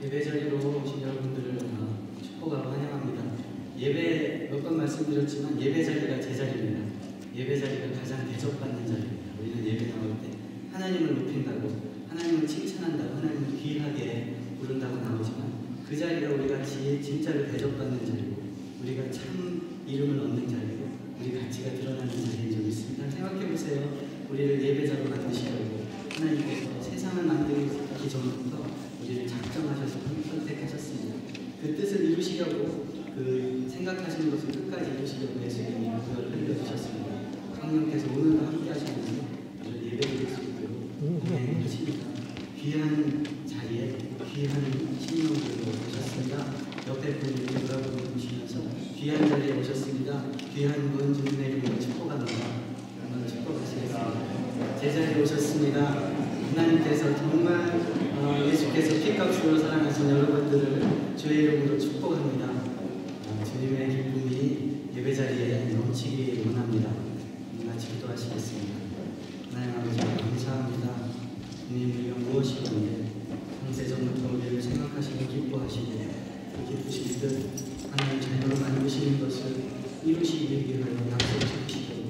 예배 자리로 오신 여러분들을 축복하고 환영합니다. 예배 몇 번 말씀드렸지만 예배 자리가 제 자리입니다. 예배 자리가 가장 대접받는 자리입니다. 우리는 예배 나올 때 하나님을 높인다고, 하나님을 칭찬한다고, 하나님을 귀하게 부른다고 나오지만 그 자리가 우리가 진짜로 대접받는 자리고, 우리가 참 이름을 얻는 자리고, 우리 가치가 드러나는 자리인 점 있습니다. 생각해보세요. 우리를 예배자로 만드시려고 하나님께서 세상을 만들기 전부터 우리를 작정하셔서 선택하셨습니다. 그 뜻을 이루시려고, 그 생각하시는 것을 끝까지 이루시려고 예수님이 그걸 흘려주셨습니다. 성령께서 오늘도 함께 하시면서 우리를 예배드릴 수 있도록 은혜해 주십니다. 귀한 자리에 귀한 신령들로 오셨습니다. 옆에 분들이 돌아보고 보시면서 귀한 자리에 오셨습니다. 귀한 분 주님의 이름으로 축복합니다. 한번 축복하시겠습니다. 제 자리에 오셨습니다. 하나님께서 정말 예수께서 피값으로 사랑하신 여러분들을 주의 이름으로 축복합니다. 주님의 기쁨이 예배자리에 넘치기 원합니다. 같이 기도하시겠습니다. 하나님 아버지 감사합니다. 주님 우리가 무엇이든지 창세전부터 우리를 생각하시고 기뻐하시고 그 기쁘신 뜻 하나님 자녀로 만드시는 것을 이루시기 위하여 약속하시고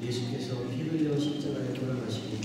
예수께서 피 흘려 십자가에 돌아가시고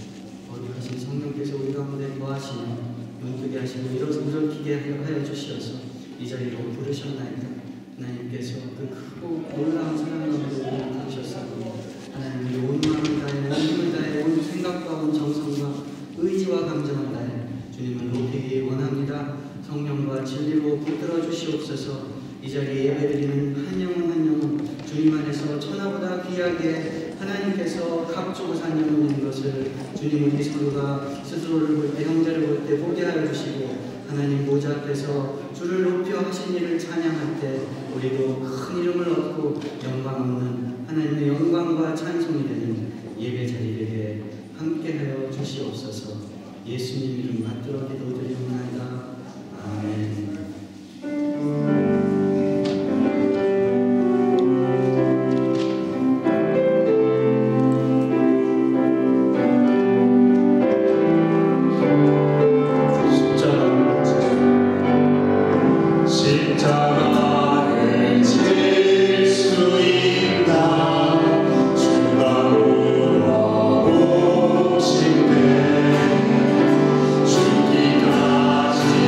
거룩하신 성령께서 우리 가운데 거하시며 눈뜨게 하시고 일어서게 하여 주시어서 이 자리로 부르셨나이다. 하나님께서 그 크고 놀라운 사랑 가운데 우리를 부르셨사고 하나님 우리 온 마음을 다해 온 힘을 다해 온 생각과 온 정성과 의지와 감정을 다해 주님을 높이기 원합니다. 성령과 진리로 붙들어 주시옵소서. 이 자리에 예배드리는 한 영혼 한 영혼 주님 안에서 천하보다 귀하게 하나님께서 값주고 산 영혼인 것을 주님 우리 서로가 스스로를 볼 때 형제를 볼 때 보게 하여 주시고 하나님 보좌 앞에서 주를 높여 하신 일을 찬양할 때 우리도 큰 이름을 얻고 영광 없는 하나님의 영광과 찬송이 되는 예배 자리에 함께하여 주시옵소서. 예수님 이름 받들어 기도드리옵나이다. 아멘. 죽기까지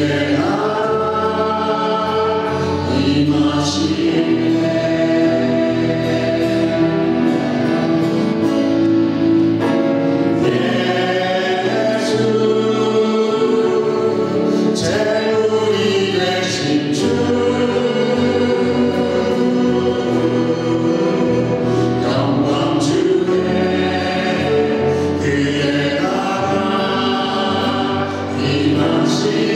주의 나라 임하시네. 그의 나라 임하시네.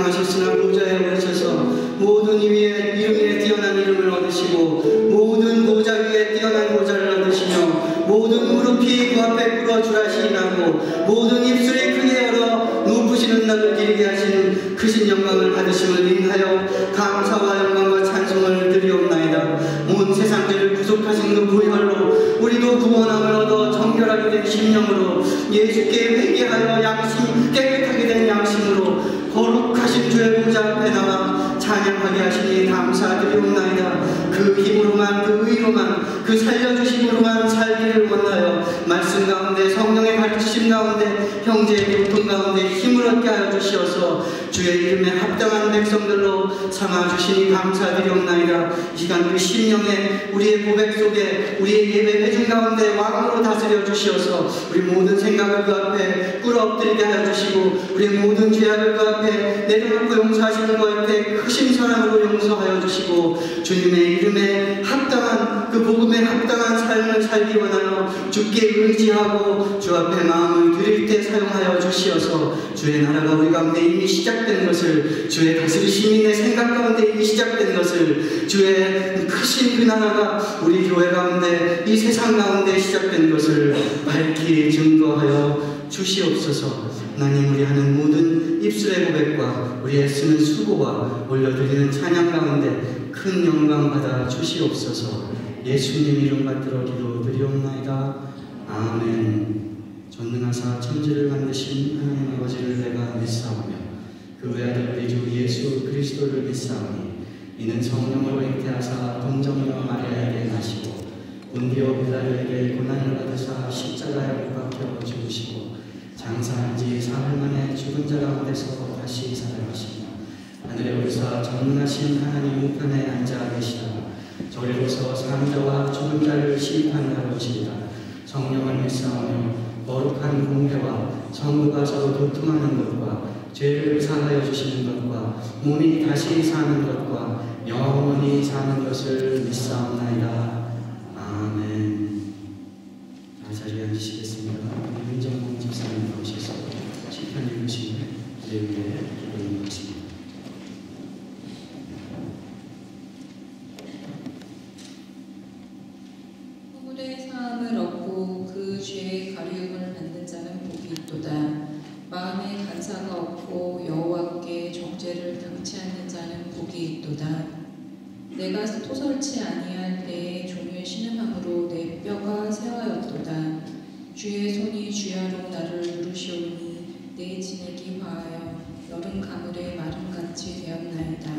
찬양하셨으나 보좌에 오르셔서 모든 이름 위에 뛰어난 이름을 얻으시고 모든 보좌 위에 뛰어난 보좌를 얻으시며 모든 무릎이 그 앞에 꿇어주라시나고 모든 입술이 크게 열어 높으시는 날을 기리게 하신 크신 영광을 받으심을 인하여 감사와 영광과 찬송을 드리옵나이다. 온 세상들을 구속하신 그 보혈로 우리도 구원함을 얻어 정결하게 된 심령으로 예수께 회개하여 양심 깨끗하게 된 양심으로 거룩하신 주의 보좌 앞에 나와 찬양하게 하시니 감사드리옵나이다. 그 힘으로만 그 의로만 그 살려주심으로만 살기를 원하여 말씀 가운데 성령의 가르치심 가운데 형제의 교통 가운데 힘을 얻게 하여 주시어서 주의 이름에 합당한 백성들로 삼아주시니 감사드리옵나이다. 이 시간 우리 심령에 우리의 고백 속에 우리의 예배 회중 가운데 왕으로 다스려 주시어서 우리 모든 생각을 그 앞에 꿇어엎드리게 하여 주시고 우리의 모든 죄악을 그 앞에 내려놓고 용서하시는 것 앞에 크신 사랑으로 용서하여 주시고 주님의 이름에 합당한 그 복음에 합당한 삶을 살기 원하여 주께 의지하고 주 앞에 마음을 드릴 때 사용하여 주시어서 주의 나라가 우리 가운데 이미 시작된 것을 주의 다스리심이 내 생각 가운데 이미 시작된 것을 주의 크신 그 나라가 우리 교회 가운데 이 세상 가운데 시작된 것을 밝히 증거하여 주시옵소서. 하나님 우리 하는 모든 입술의 고백과 우리 애쓰는 수고와 올려드리는 찬양 가운데 큰 영광 받아 주시옵소서. 예수님 이름 받들어 기도드리옵나이다. 아멘. 전능하사 천지를 만드신 하나님 아버지를 내가 믿사오며 그 외아들 우리 주 예수 그리스도를 믿사오니 이는 성령으로 잉태하사 동정녀 마리아에게 나시고 본디오 빌라도에게 고난을 받으사 십자가에 못 박혀 죽으시고 장사한 지 사흘 만에 죽은 자 가운데서 다시 살아나시며 하늘에 오르사 전능하신 하나님 우편에 앉아 계시다. 저리로서 사는 자와 죽은 자를 심판하러 오시리라. 성령을 믿사오며 거룩한 공회와 성부가 서로 도통하는 것과 죄를 사하여 주시는 것과 몸이 다시 사는 것과 영원히 사는 것을 믿사옵나이다. 아멘. 자리에 앉으시겠습니다. 윤정봉 집사님 나오셔서 시편 읽으시면 내 위에 기도를 드립니다. 후불의 사함을 얻고 그 죄의 가리움을 받는 자는 복이 있도다. 마음에 간사가 없고 여호와께 정죄를 당치 않는 자는 복이 있도다. 내가 토설치 아니할 때에 종일 신음함으로 내 뼈가 새하였도다. 주의 손이 주야로 나를 누르시오니 내 진액이 화하여 여름 가물의 마름같이 되었나이다.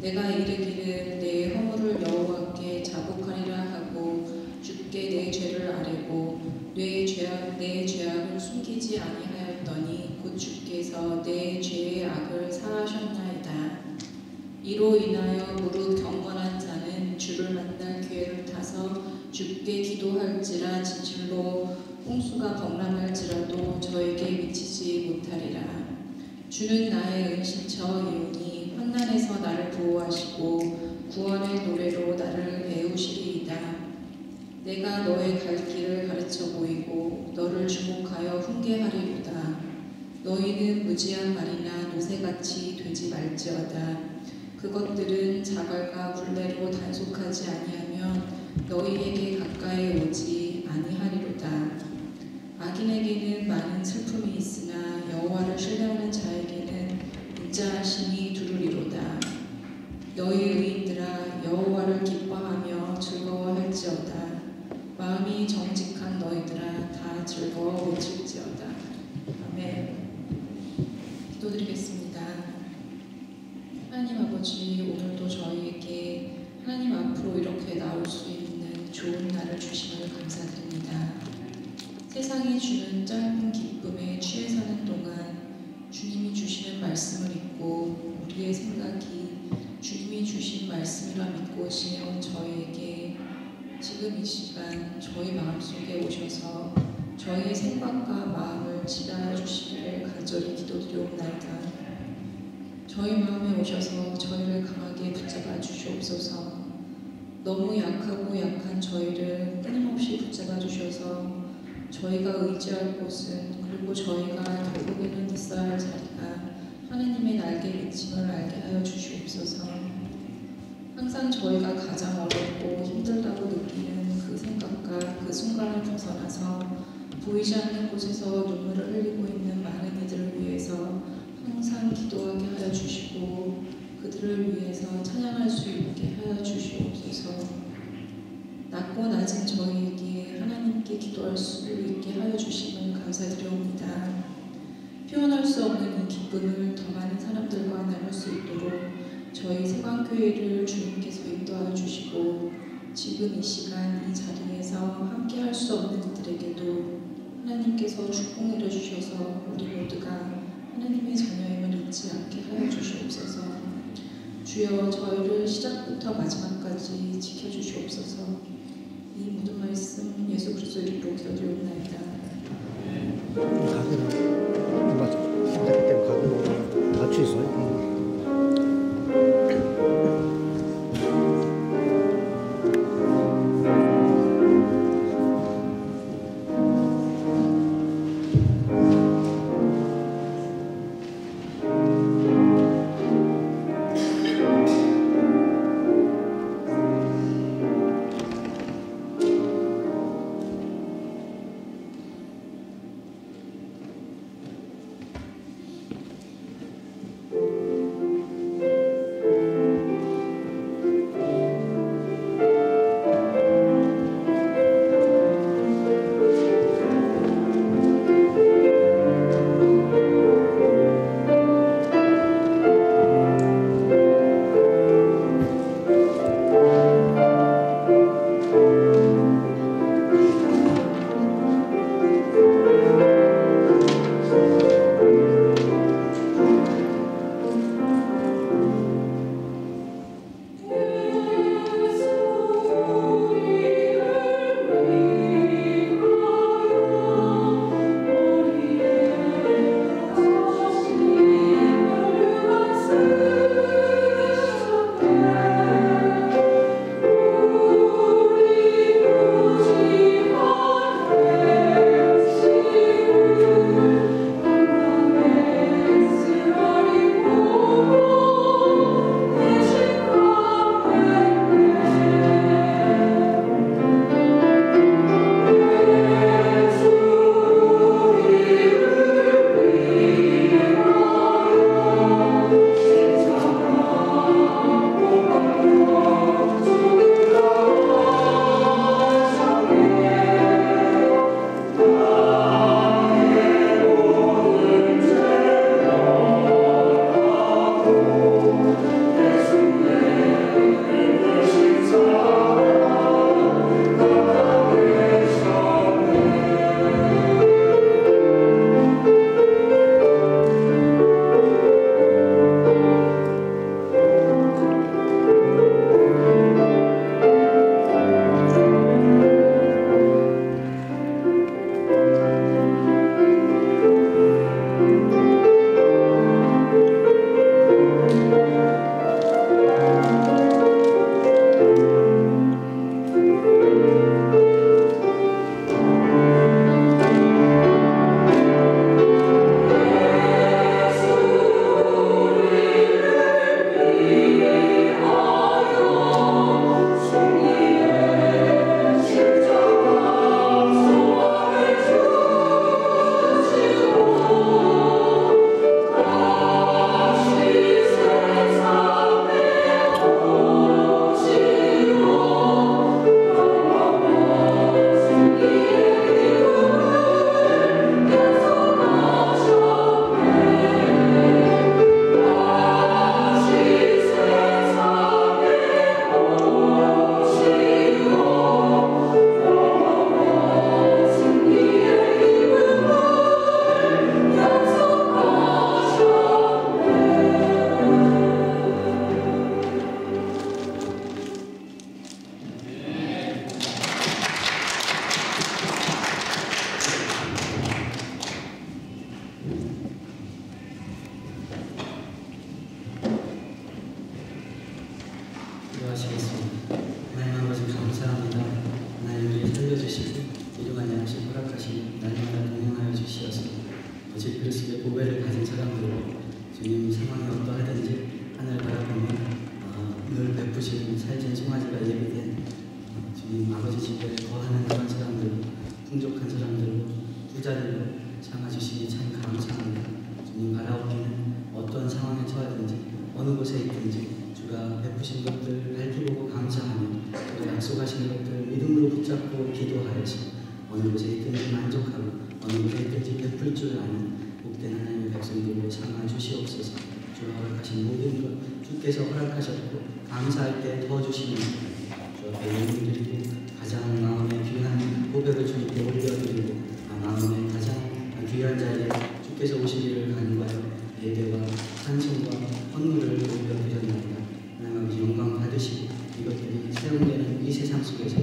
내가 이르기를 내 허물을 여호와께 자복하리라 하고 주께 내 죄를 아뢰고 내 죄악을 숨기지 아니하였더니 곧 주께서 내 죄의 악을 사하셨나이다. 이로 인하여 무릇 경건한 자는 주를 만날 기회를 타서 주께 기도할지라 지질로 홍수가 범람할지라도 저에게 미치지 못하리라. 주는 나의 은신처이오니 환난에서 나를 보호하시고 구원의 노래로 나를 배우시리이다. 내가 너의 갈 길을 가르쳐 보이고 너를 주목하여 훈계하리로다. 너희는 무지한 말이나 노새같이 되지 말지어다. 그것들은 자갈과 굴레로 단속하지 아니하면 너희에게 가까이 오지 아니하리로다. 악인에게는 많은 슬픔이 있으나 여호와를 신뢰하는 자에게는 인자하심이 두루리로다. 너희 의인들아 여호와를 기뻐하며 즐거워할지어다. 마음이 정직한 너희들아 다 즐거워 외칠지어다. 아멘. 기도드리겠습니다. 하나님 아버지, 오늘도 저희에게 하나님 앞으로 이렇게 나올 수 있는 좋은 날을 주심을 감사드립니다. 세상이 주는 짧은 기쁨에 취해 사는 동안 주님이 주시는 말씀을 읽고 우리의 생각이 주님이 주신 말씀이라 믿고 지내온 저희에게 지금 이 시간 저희 마음속에 오셔서 저희의 생각과 마음을 지나쳐 주시기를 간절히 기도드리옵나이다. 저희 마음에 오셔서 저희를 강하게 붙잡아 주시옵소서. 너무 약하고 약한 저희를 끊임없이 붙잡아 주셔서 저희가 의지할 곳은 그리고 저희가 결국에는 있어야 할 자리가 하나님의 날개 믿음을 알게 하여 주시옵소서. 항상 저희가 가장 어렵고 힘들다고 느끼는 그 생각과 그 순간을 벗어나서 보이지 않는 곳에서 눈물을 흘리고 있는 많은 이들을 위해서 항상 기도하게 하여 주시고 그들을 위해서 찬양할 수 있게 하여 주시옵소서. 낮고 낮은 저희에게 하나님께 기도할 수 있게 하여 주심을 감사드려옵니다. 표현할 수 없는 이 기쁨을 더 많은 사람들과 나눌 수 있도록 저희 세관교회를 주님께서 인도하여 주시고 지금 이 시간 이 자리에서 함께 할 수 없는 이들에게도 하나님께서 축복 내려주셔서 우리 모두가 하나님의 자녀임을 잊지 않게 하여 주시옵소서. 주여 저희를 시작부터 마지막까지 지켜주시옵소서. 이 모든 말씀 예수 그리스도 이름으로 기도드리옵나이다. 가게는 맞아. 힘들 때 가게는 다 취소해. 오직 그리스도의 보배를 가진 사람들로 주님 주신 것들 밝히보고 감사하며 또 약속하신 것들 믿음으로 붙잡고 기도하여서 어느 곳에 있든지 만족하고 어느 곳에 있든지 베풀 줄 아는 복된 하나님의 백성들로 삼아 주시옵소서. 주가 허락하신 모든 것 주께서 허락하셨고 감사할 때 더 주시는 주 앞에 영광드리고 가장 마음에 귀한 고백을 주님께 올려드리고 마음에 가장 귀한 자리에 주께서 오시기를 간구하여 예배와 찬송과 헌물을 올려드렸나이다. 하나님 아버지 영광 받으시고 이것들이 사용되는 이 세상 속에서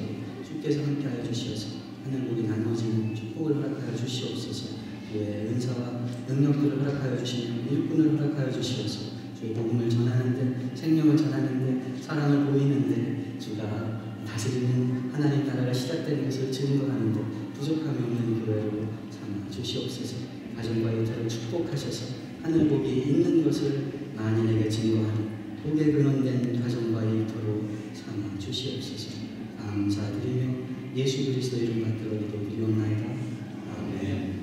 주께서 함께하여 주시어서 하늘 복이 나누어지는 축복을 허락하여 주시옵소서. 주의 은사와 능력들을 허락하여 주시며 일꾼을 허락하여 주시어서 주의 복음을 전하는데 생명을 전하는데 사랑을 보이는데 주가 다스리는 하나님 나라가 시작되는 것을 증거하는데 부족함이 없는 교회로 삼아 주시옵소서. 가정과 일터를 축복하셔서 하늘 복이 있는 것을 만인에게 증거하는 복에 근원된 가정과 일터로 삼아 주시옵소서. 감사드리며 예수 그리스도 이름 받들어 기도드리옵나이다. 아멘.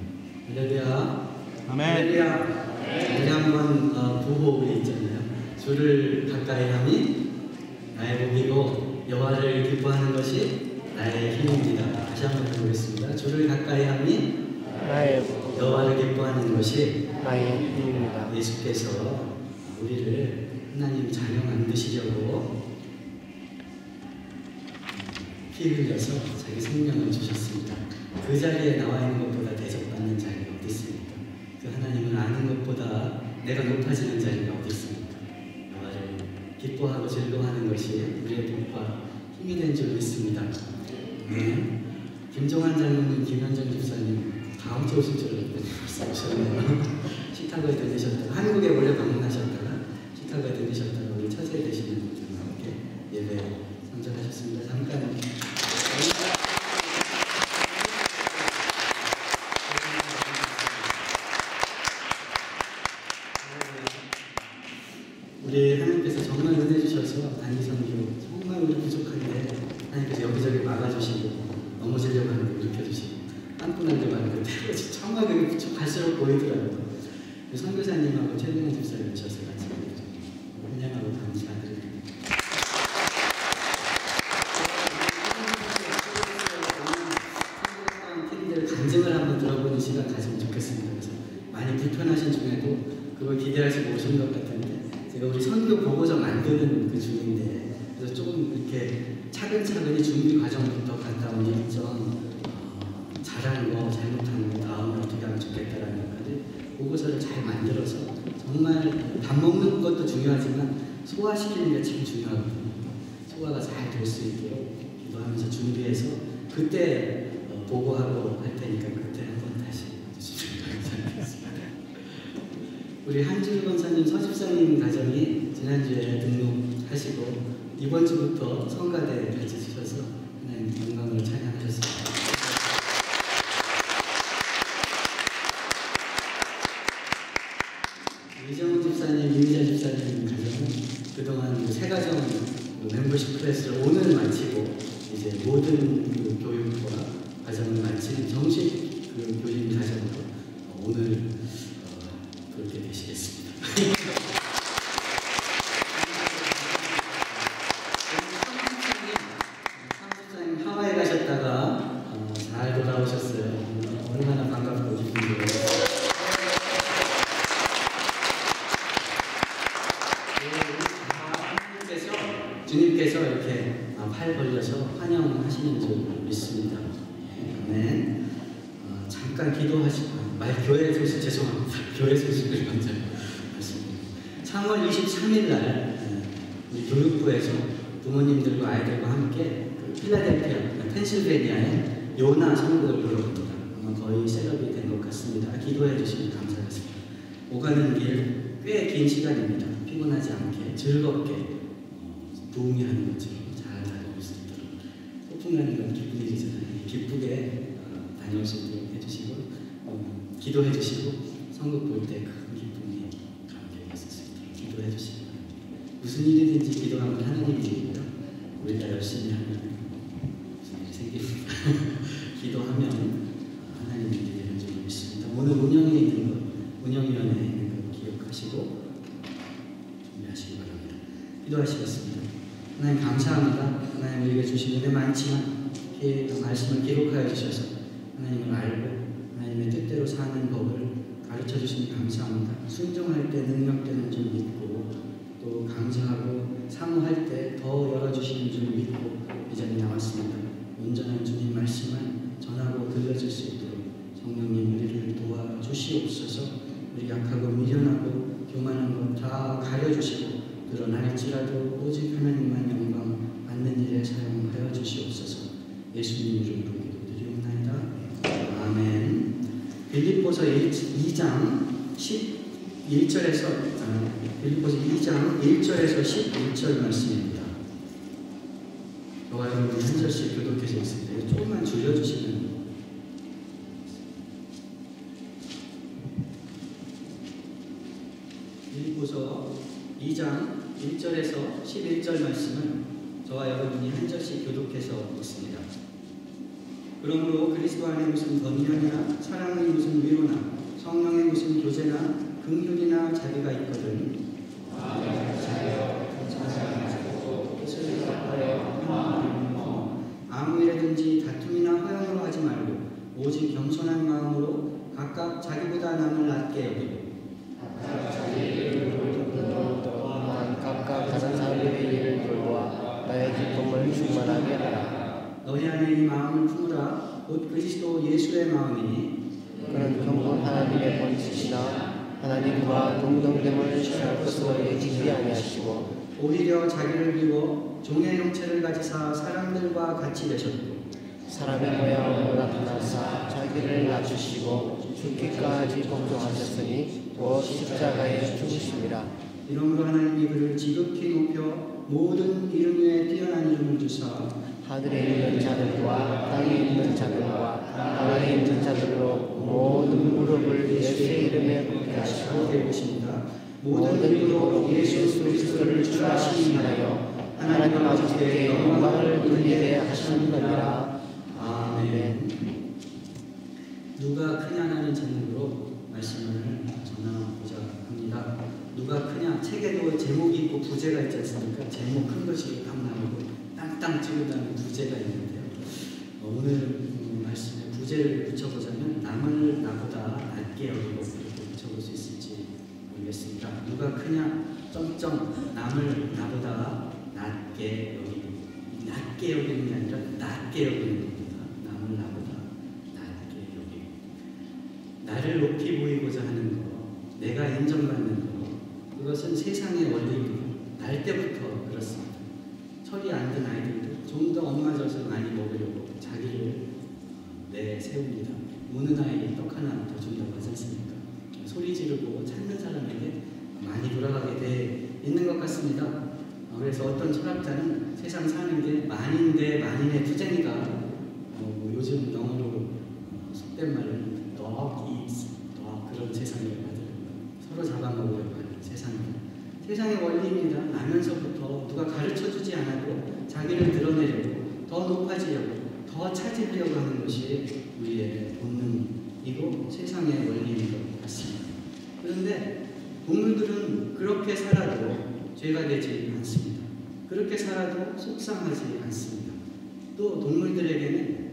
할렐루야. 아멘. 할렐루야. 우리 한번 부호흡이 있잖아요. 주를 가까이 함이 나의 복이고 여호와를 기뻐하는 것이 나의 힘입니다. 다시 한번 해보겠습니다. 주를 가까이 함이 나의 여호와를 기뻐하는 것이 나의 힘입니다. 예수께서 우리를 하나님 자녀 만드시려고 피 흘려서 자기 생명을 주셨습니다. 그 자리에 나와 있는 것보다 대접받는 자리가 어디 있습니까? 그 하나님을 아는 것보다 내가 높아지는 자리가 어디 있습니까? 여호와를 기뻐하고 즐거워하는 것이 우리의 복과 힘이 된 줄 믿습니다. 네. 김종환 장로님, 김현정 집사님 다음 주 오실 줄 알았더니 벌써 오셨네요. 시카고에 들리셨다가 한국에 원래 방문하셨다가 시카고에 들리셨다가 우리 처제에 되시는 분들과 함께 예배 참석하셨습니다. 잠깐 우리 하나님께서 정말 은혜 주셔서 단위선교 정말 우리 부족한데 하나님께서 여기저기 막아주시고 넘어지려고 하는 거 일으켜주시고 한분한테 말고 정말 그게 부족할수록 보이더라고요. 선교사님하고 최동현 집사님 오셔서 같이 환영하고 감사드립니다. 팀들 간증을 한번 들어보는 시간 가지면 좋겠습니다. 그래서 많이 불편하신 중에도 그걸 기대하시고 오신 것 같은데 제가 우리 선교 보고서 만드는 그 중인데 그래서 조금 이렇게 차근차근히 준비 과정부터 갔다 온 일정 잘한 거 잘못한 거 다음에 어떻게 하면 좋겠다라는 것까지 보고서를 잘 만들어서 정말 밥 먹는 것도 중요하지만 소화시키는 게 참 중요하거든요. 소화가 잘 될 수 있도록 기도하면서 준비해서 그때 보고하고 할 테니까 그때 한번 다시 해주시면 감사하겠습니다. 우리 한주일 권사님, 서집사님 가정이 지난주에 등록하시고 이번 주부터 성가대 같이 주셔서 하나님 영광을 찬양하셨습니다. 이정훈 집사님, 이미자 집사님 가정은 그동안 그 새가정 멤버십 클래스를 오늘 마치고 이제 모든 그 교육과 과정을 마친 정식 그 교림 과정으로 오늘 그렇게 되시겠습니다. 삼십사님 하와이 가셨다가 잘 돌아오셨어요. 얼마나 반갑고 기쁜데요. 주님께서 이렇게 팔 벌려서 환영하시는 줄 믿습니다. 아멘. 잠깐 기도하시고 교회 소식 죄송합니다. 교회 소식을 먼저 말씀드립니다. 3월 23일 날 우리 교육부에서 부모님들과 아이들과 함께 그 필라델피아, 펜실베니아에 요나 선곡을 부릅니다. 아마 거의 셋업이 된 것 같습니다. 기도해 주시면 감사하겠습니다. 오가는 길 꽤 긴 시간입니다. 피곤하지 않게 즐겁게 부흥하는 것처럼 잘 다녀올 수 있도록 소풍하는 건 기쁜 일이잖아요. 기쁘게 다녀올 수 있도록 해주시고 기도해 주시고 선곡 볼 때 큰 기쁨이 감격이 있을 수 있도록 기도해 주시기 바랍니다. 무슨 일이든지 기도하면 하나님이 일이고요. 우리가 열심히 하면 무슨 일이 생깁니다. 기도하면 하나님이 일이 되는 줄 믿습니다. 오늘 운영에 있는 것, 운영위원회에 있는 것 기억하시고 준비하시기 바랍니다. 기도하시겠습니다. 하나님 감사합니다. 하나님 우리에게 주신 은혜 많지만 이렇게 말씀을 기록하여 주셔서 하나님을 알고 하나님의 뜻대로 사는 법을 가르쳐 주시니 감사합니다. 순종할 때 능력되는 줄 믿고 또 감사하고 사모할 때 더 열어주시는 줄 믿고 이 자리에 나왔습니다. 온전한 주님 말씀만 전하고 들려줄 수 있도록 성령님 우리를 도와주시옵소서. 우리 약하고 미련하고 교만한 것 다 가려주시고 드러날지라도 오직 하나님만 영광 받는 일에 사용하여 주시옵소서. 예수님 이름으로 기도드리옵나이다. 아멘. 빌립보서 2장 11절에서 빌립보서 2장 1절에서 11절 말씀입니다. 저와 여러분이 한 절씩 교독해서 있습니다. 조금만 줄여주시면 빌립보서 2장 1절에서 11절 말씀은 저와 여러분이 한 절씩 교독해서 있습니다. 그러므로 그리스도 안에 무슨 권면이나 사랑의 무슨 위로나 성령의 무슨 교제나 긍휼이나 자비가 있거든 아무 일에든지 다툼이나 허영으로 하지 말고 오직 겸손한 마음으로 각각 자기보다 남을 낮게 여기고 각각 다른 사람들의 일을 돌보아 나의 기쁨을 충만하게 하라. 너희 안에 이 마음을 품으라. 곧 그리스도 예수의 마음이니 그는 경건 하나님의 본짓이나 하나님과 동등됨을 취할 것으로 여기지 아니하시고 오히려 자기를 비워 종의 형체를 가지사 사람들과 같이 되셨고 사람의 모양으로 나타나사 자기를 낮추시고 죽기까지 복종하셨으니 또 십자가에 죽으심이라. 이러므로 하나님이 그를 지극히 높여 모든 이름 위에 뛰어난 이름을 주사 하늘에 있는 자들과 땅에 있는 자들과 땅에 있는 자들로 모든 무릎을 예수의 이름에 꿇게 하시고 되십니다. 모든 입으로 예수 그리스도를 주라시기 하여 하나님 아버지께 영광을 돌리게 하셨느니라. 아멘. 누가 크냐는 제목으로 말씀을 전하고자 합니다. 누가 크냐? 책에도 제목이 있고 부제가 있지 않습니까? 제목 큰 것이 딱 나오고 땅땅 찍으다는 부제가 있는데요. 오늘 말씀에 부제를 붙여보자면 남을 나보다 낮게 여기고 이렇게 붙여볼 수 있을지 모르겠습니다. 누가 크냐? 점점 남을 나보다 낮게 여기고 낮게 여기는 게 아니라 낮게 여기는 겁니다. 남을 나보다 낮게 여기고 나를 높이 보이고자 하는 것, 내가 인정받는 것, 그것은 세상의 원리입니다. 날 때부터 그렇습니다. 철이 안 든 아이들도 좀 더 엄마 젖을 많이 먹으려고 자기를 내세웁니다. 우는 아이 떡 하나 더 준다고 하지 않습니까? 소리 지르고 찾는 사람에게 많이 돌아가게 돼 있는 것 같습니다. 그래서 어떤 철학자는 세상 사는 게 만인대 만인의 투쟁이다. 요즘 영어로 속된 말은 dog eats dog 그런 세상이라고 하더라고요. 서로 잡아먹으려고 하는 세상입니다. 세상의 원리입니다. 나면서부터 누가 가르쳐주지 않아도 자기를 드러내려고 더 높아지려고 더 차지하려고 하는 것이 우리의 본능이고 세상의 원리인 것 같습니다. 그런데 동물들은 그렇게 살아도 죄가 되지 않습니다. 그렇게 살아도 속상하지 않습니다. 또 동물들에게는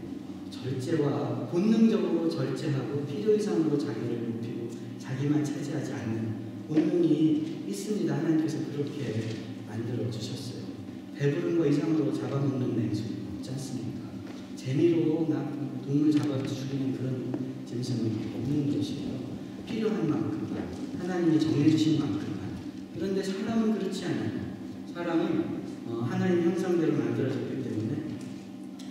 절제와 본능적으로 절제하고 필요 이상으로 자기를 높이고 자기만 차지하지 않는 본능이 있습니다. 하나님께서 그렇게 만들어 주셨어요. 배부른 거 이상으로 잡아먹는 냉수는 없지 않습니까? 재미로 동물 잡아 죽이는 그런 짐승은 없는 것이에요. 필요한 만큼만 하나님이 정해주신 만큼만. 그런데 사람은 그렇지 않아요. 사람은 하나님 형상대로 만들어졌기 때문에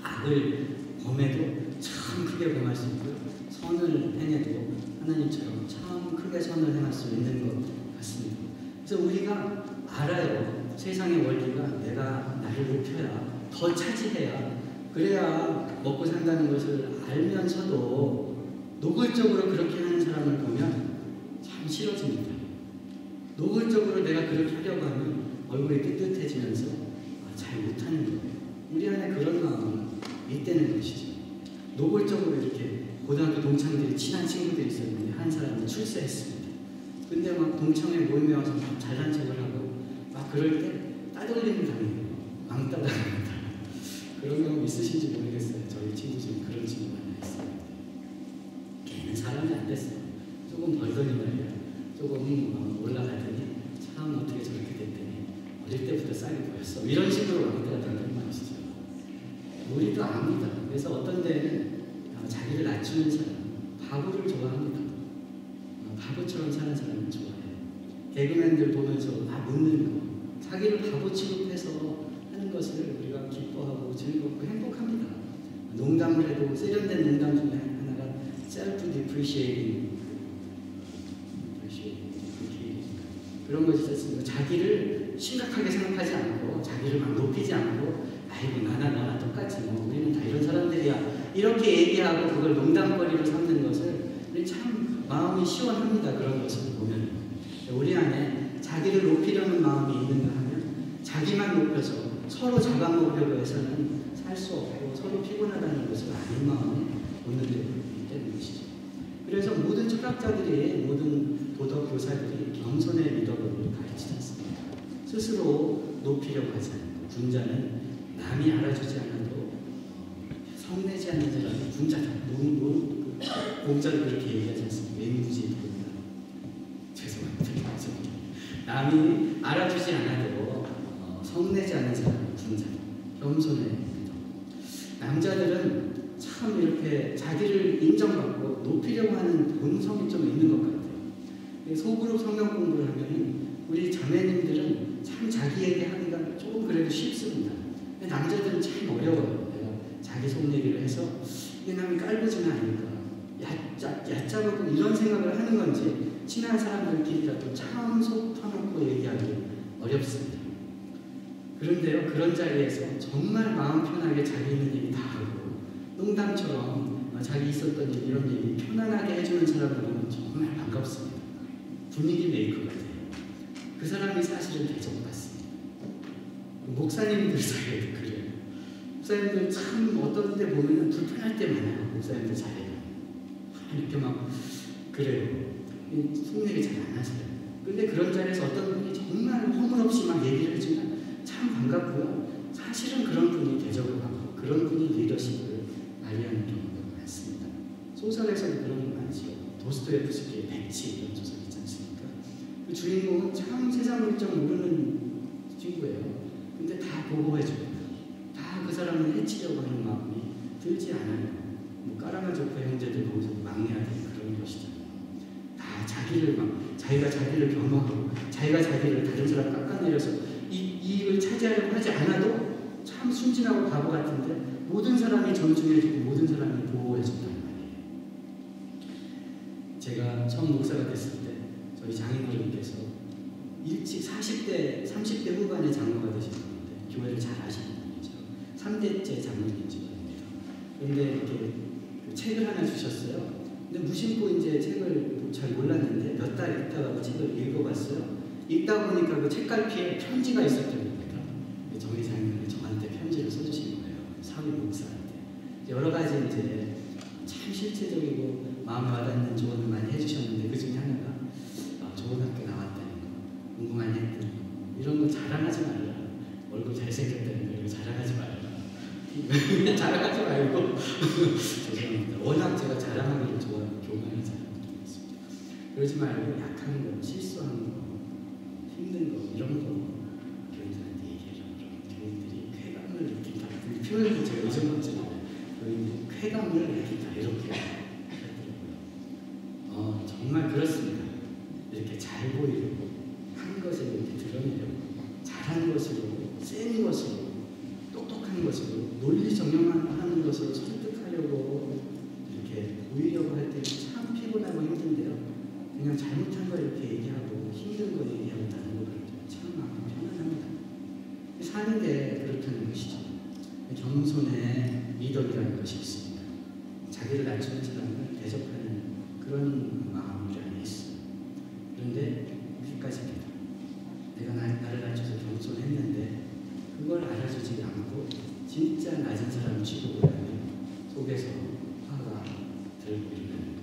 악을 범해도 참 크게 범할 수 있고요. 선을 행해도 하나님처럼 참 크게 선을 행할 수 있는 것 같습니다. 그래서 우리가 알아요. 세상의 원리가 내가 나를 높여야 더 차지해야 그래야 먹고 산다는 것을 알면서도 노골적으로 그렇게 하는 사람을 보면 참 싫어집니다. 노골적으로 내가 그렇게 하려고 하면 얼굴이 뜨뜻해지면서 잘 못하는 거예요. 우리 안에 그런 마음이 있다는 것이죠. 노골적으로 이렇게 고등학교 동창들이 친한 친구들이 있었는데 한 사람이 출세했습니다. 근데 막 동창회 모임에 와서 막 잘난 척을 하고 막 그럴 때 따돌림을 당해요. 왕따 당합니다. 그런 경험 있으신지 모르겠어요. 저희 친구 중에 그런 친구 하나 있어요. 걔는 사람이 안 됐어. 조금 벌더니 말이야. 조금 올라가더니 참 어떻게 저렇게 됐더니 어릴 때부터 쌀이 보였어. 이런 식으로 왕따가 된다는 말이시죠. 우리도 압니다. 그래서 어떤 데는 자기를 낮추는 사람, 바보를 좋아합니다. 바보처럼 사는 사람을 좋아해요. 개그맨들 보면서 묻는 거, 자기를 바보 취급해서 하는 것을 우리가 기뻐하고 즐겁고 행복합니다. 농담을 해도 세련된 농담 중에 하나가 self depreciating 그런 것이 있었습니다. 자기를 심각하게 생각하지 않고 자기를 막 높이지 않고 아이고 나나 너나 똑같지 뭐 우리는 다 이런 사람들이야 이렇게 얘기하고 그걸 농담거리로 삼는 것을 우리 참 마음이 시원합니다. 그런 것을 보면 우리 안에 자기를 높이려는 마음이 있는가 하면 자기만 높여서 서로 잡아먹으려고 해서는 살 수 없고 서로 피곤하다는 것을 아는 마음에 없는데 때문인 것이죠. 그래서 모든 철학자들이 모든 도덕 교사들이 겸손의 미덕을 가르치지 않습니다. 스스로 높이려고 하지 않고 군자는 남이 알아주지 않아도 성내지 않는 사람이 군자다. 공자를 그렇게 얘기하지 않습니다. 맹무지입니다. 죄송합니다. 남이 알아주지 않아도 성내지 않는 사람이 군자다. 겸손의 미덕. 남자들은 참 이렇게 자기를 인정받고 높이려고 하는 본성이 좀 있는 것 같아요. 소그룹 성경 공부를 하면 우리 자매님들은 참 자기 얘기하기가 조금 그래도 쉽습니다. 근데 남자들은 참 어려워요. 내가 자기 속 얘기를 해서 이게 남이 깔보지는 않을까, 얕잡고 이런 생각을 하는 건지 친한 사람들끼리라도 참 속 터놓고 얘기하기 어렵습니다. 그런데요, 그런 자리에서 정말 마음 편하게 자기 있는 얘기 다 하고 농담처럼 자기 있었던 일 이런 얘기 편안하게 해주는 사람들은 정말 반갑습니다. 분위기 메이커 같아요. 그 사람이 사실은 대접받습니다. 목사님들 사이에도 그래요. 목사님들 참 어떤 때 보면 불편할 때 많아요. 목사님들 잘해요. 이렇게 막 그래요. 속내기 잘 안 하세요. 근데 그런 자리에서 어떤 분이 정말 허물없이 막 얘기를 해주면 참 반갑고요. 사실은 그런 분이 대접을 받고 그런 분이 리더십을 발휘하는 경우가 많습니다. 소설에서도 그런 게 많지요. 도스토옙스키의 백치 이런 소설 있지 않습니까? 그 주인공은 참 세상 물정 모르는 친구예요. 근데 다 보호해줍니다. 다 그 사람을 해치려고 하는 마음이 들지 않아요. 뭐 까라마조프 형제들 보면서 막내 아들 그런 것이잖아요. 다 자기가 자기를 겸허하고 자기가 자기를 다른 사람 깎아내려서 이익을 차지하려고 하지 않아도 참 순진하고 바보 같은데 모든 사람이 존중해주고 모든 사람이 보호해준다는 말이에요. 제가 처음 목사가 됐을 때 저희 장인어른께서 일찍 40대, 30대 후반에 장로가 되신 분인데 교회를 잘 아시는 분이죠. 3대째 장로님 집안입니다. 그런데 이렇게 책을 하나 주셨어요. 근데 무심코 이제 책을 잘 몰랐는데 몇 달 읽다가 그 책을 읽어봤어요. 읽다 보니까 그 책갈피에 편지가 있었던 겁니다. 저희 장인어른이 저한테 편지를 써주신 거예요. 사위 목사한테. 여러 가지 이제 참 실체적이고 마음에 와닿는 조언을 많이 해주셨는데 그 중에 하나가 좋은 학교 나왔다는 거, 공부만 했다는 거, 이런 거 자랑하지 말라. 얼굴 잘생겼다는 거 이런 거 자랑하지 말라. 자랑하지 말고 죄송합니다. 워낙 제가 자랑하기를 좋아하는 교만한 사람이 있습니다. 그러지 말고 약한 거, 실수한 거, 힘든 거 이런 거 교인들한테 얘기하려고 교인들이 쾌감을 느낀다. 그 표현을 제가 잊어먹잖아요. 교인들이 쾌감을 느낀다 이렇게 하더라고요. 정말 그렇습니다. 이렇게 잘 보이려고 한 것을 이렇게 드러내려고 잘한 것으로 센 것으로 똑똑한 것으로 논리 정형하는 것으로 설득하려고 이렇게 보이려고 할 때 참 피곤하고 힘든데요. 그냥 잘못한 거 이렇게 얘기하고 힘든 거 얘기하고 다른 거 참 마음 편안합니다. 사는 게 그렇다는 것이죠. 겸손의 미덕이라는 것이 있습니다. 자기를 낮추는 사람을 대접하는 그런 마음이 안에 있어요. 그런데 여기까지입니다. 내가 나를 낮춰서 겸손했는데 그걸 알아주지 않고 진짜 낮은 사람 취급을 하면 속에서 화가 들고 이러는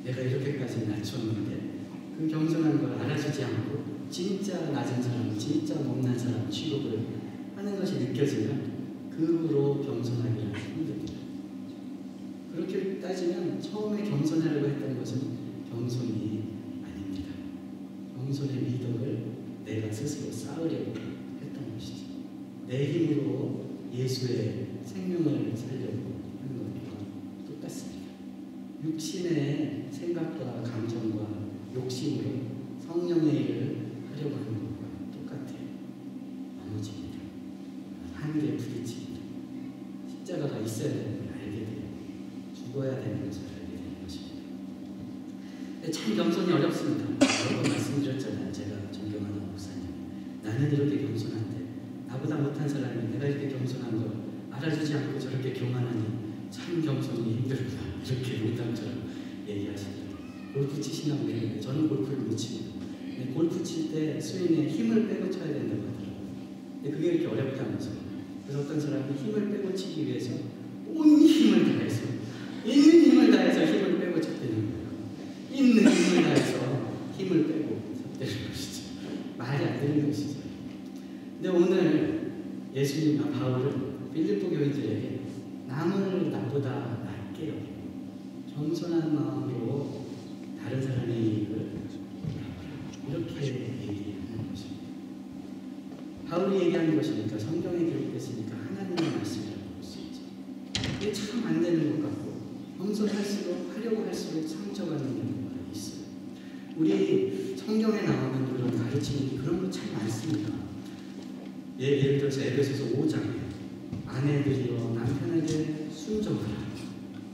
내가 이렇게까지 낮췄는데 그 겸손한 걸 알아주지 않고 진짜 낮은 사람, 진짜 못난 사람 취급을 하는 하는 것이 느껴지면 그 후로 겸손하기는 힘듭니다. 그렇게 따지면 처음에 겸손하려고 했던 것은 겸손이 아닙니다. 겸손의 미덕을 내가 스스로 쌓으려고 했던 것이죠. 내 힘으로 예수의 생명을 살려고 하는 것과 똑같습니다. 육신의 생각과 감정과 욕심으로 성령의 일을 하려고 하는 것과 똑같아요. 넘어집니다. 한계에 부딪힙니다. 십자가가 있어야 되는 걸 알게 돼요. 죽어야 되는 것을 알게 되는 것입니다. 근데 참 겸손이 어렵습니다. 여러 번 말씀드렸잖아요. 제가 존경하는 목사님. 나는 이렇게 겸손한데 나보다 못한 사람이 내가 이렇게 겸손한 걸 알아주지 않고 저렇게 교만하니 참 겸손이 힘들구나. 이렇게 농담처럼 얘기하시더라고요. 골프 치시나 모르겠는데 저는 골프를 못 칩니다. 근데 골프 칠 때 스윙에 힘을 빼고 쳐야 된다고 하더라고요. 근데 그게 이렇게 어렵다면서요. 그래서 어떤 사람이 힘을 빼고 치기 위해서 온 힘을 다해서 있는 힘을 다해서 힘을 빼고 쳤다는 거예요. 있는 힘을 다해서 힘을 빼고 쳤다는 것이죠. 말이 안 되는 것이죠. 근데 오늘 예수님과 바울은 빌립보 교인들에게 남을 나보다 낮게 여기고 겸손한 마음으로 다른 사람의 이익을 이렇게 얘기하는 것입니다. 바울이 얘기하는 것이니까 성경에 기록됐으니까 하나님의 말씀이라고 볼 수 있죠. 이게 참 안 되는 것 같고 겸손할수록 하려고 할수록 상처가 있는 경우가 있어요. 우리 성경에 나오는 그런 가르침이 그런 거 참 많습니다. 예를 들어서 에베소서 5장에 아내들이여 남편에게 순종하라.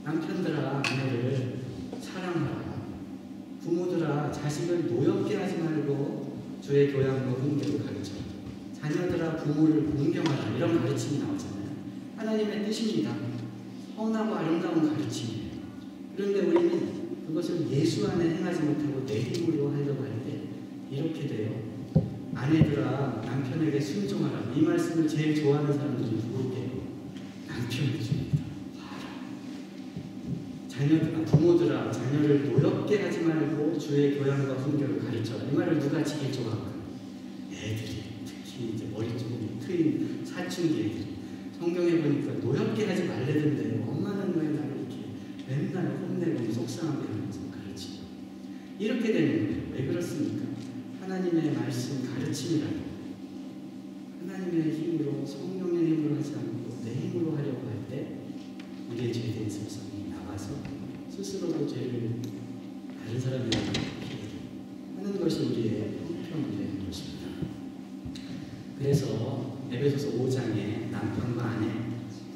남편들아 아내를 사랑하라. 부모들아 자식을 노엽게 하지 말고 주의 교양과 훈계로 가르쳐라. 자녀들아 부모를 공경하라. 이런 가르침이 나오잖아요. 하나님의 뜻입니다. 선하고 아름다운 가르침이에요. 그런데 우리는 그것을 예수 안에 행하지 못하고 내 힘으로 하려고 할 때 이렇게 돼요. 아내들아 남편에게 순종하라. 이 말씀을 제일 좋아하는 사람들이 누구게요? 남편들입니다. 자녀들아 부모들아 자녀를 노엽게 하지 말고 주의 교양과 훈계를 가르쳐라. 이 말을 누가 제일 좋아할까요? 애들이. 특히 이제 머리 좀 트인 사춘기 애들이. 성경에 보니까 노엽게 하지 말래던데요. 엄마는 왜 나를 이렇게 맨날 혼내고 속상하게 하면서 가르치고 이렇게 되는 거예요. 왜 그렇습니까? 하나님의 말씀 가르침이라고 하나님의 힘으로 성령의 힘으로 하지 않고 내 힘으로 하려고 할 때 우리의 죄된 습성이 나와서 스스로도 죄를 다른 사람에게 하는 것이 우리의 형편이 되는 것입니다. 그래서 에베소서 5장에 남편과 아내,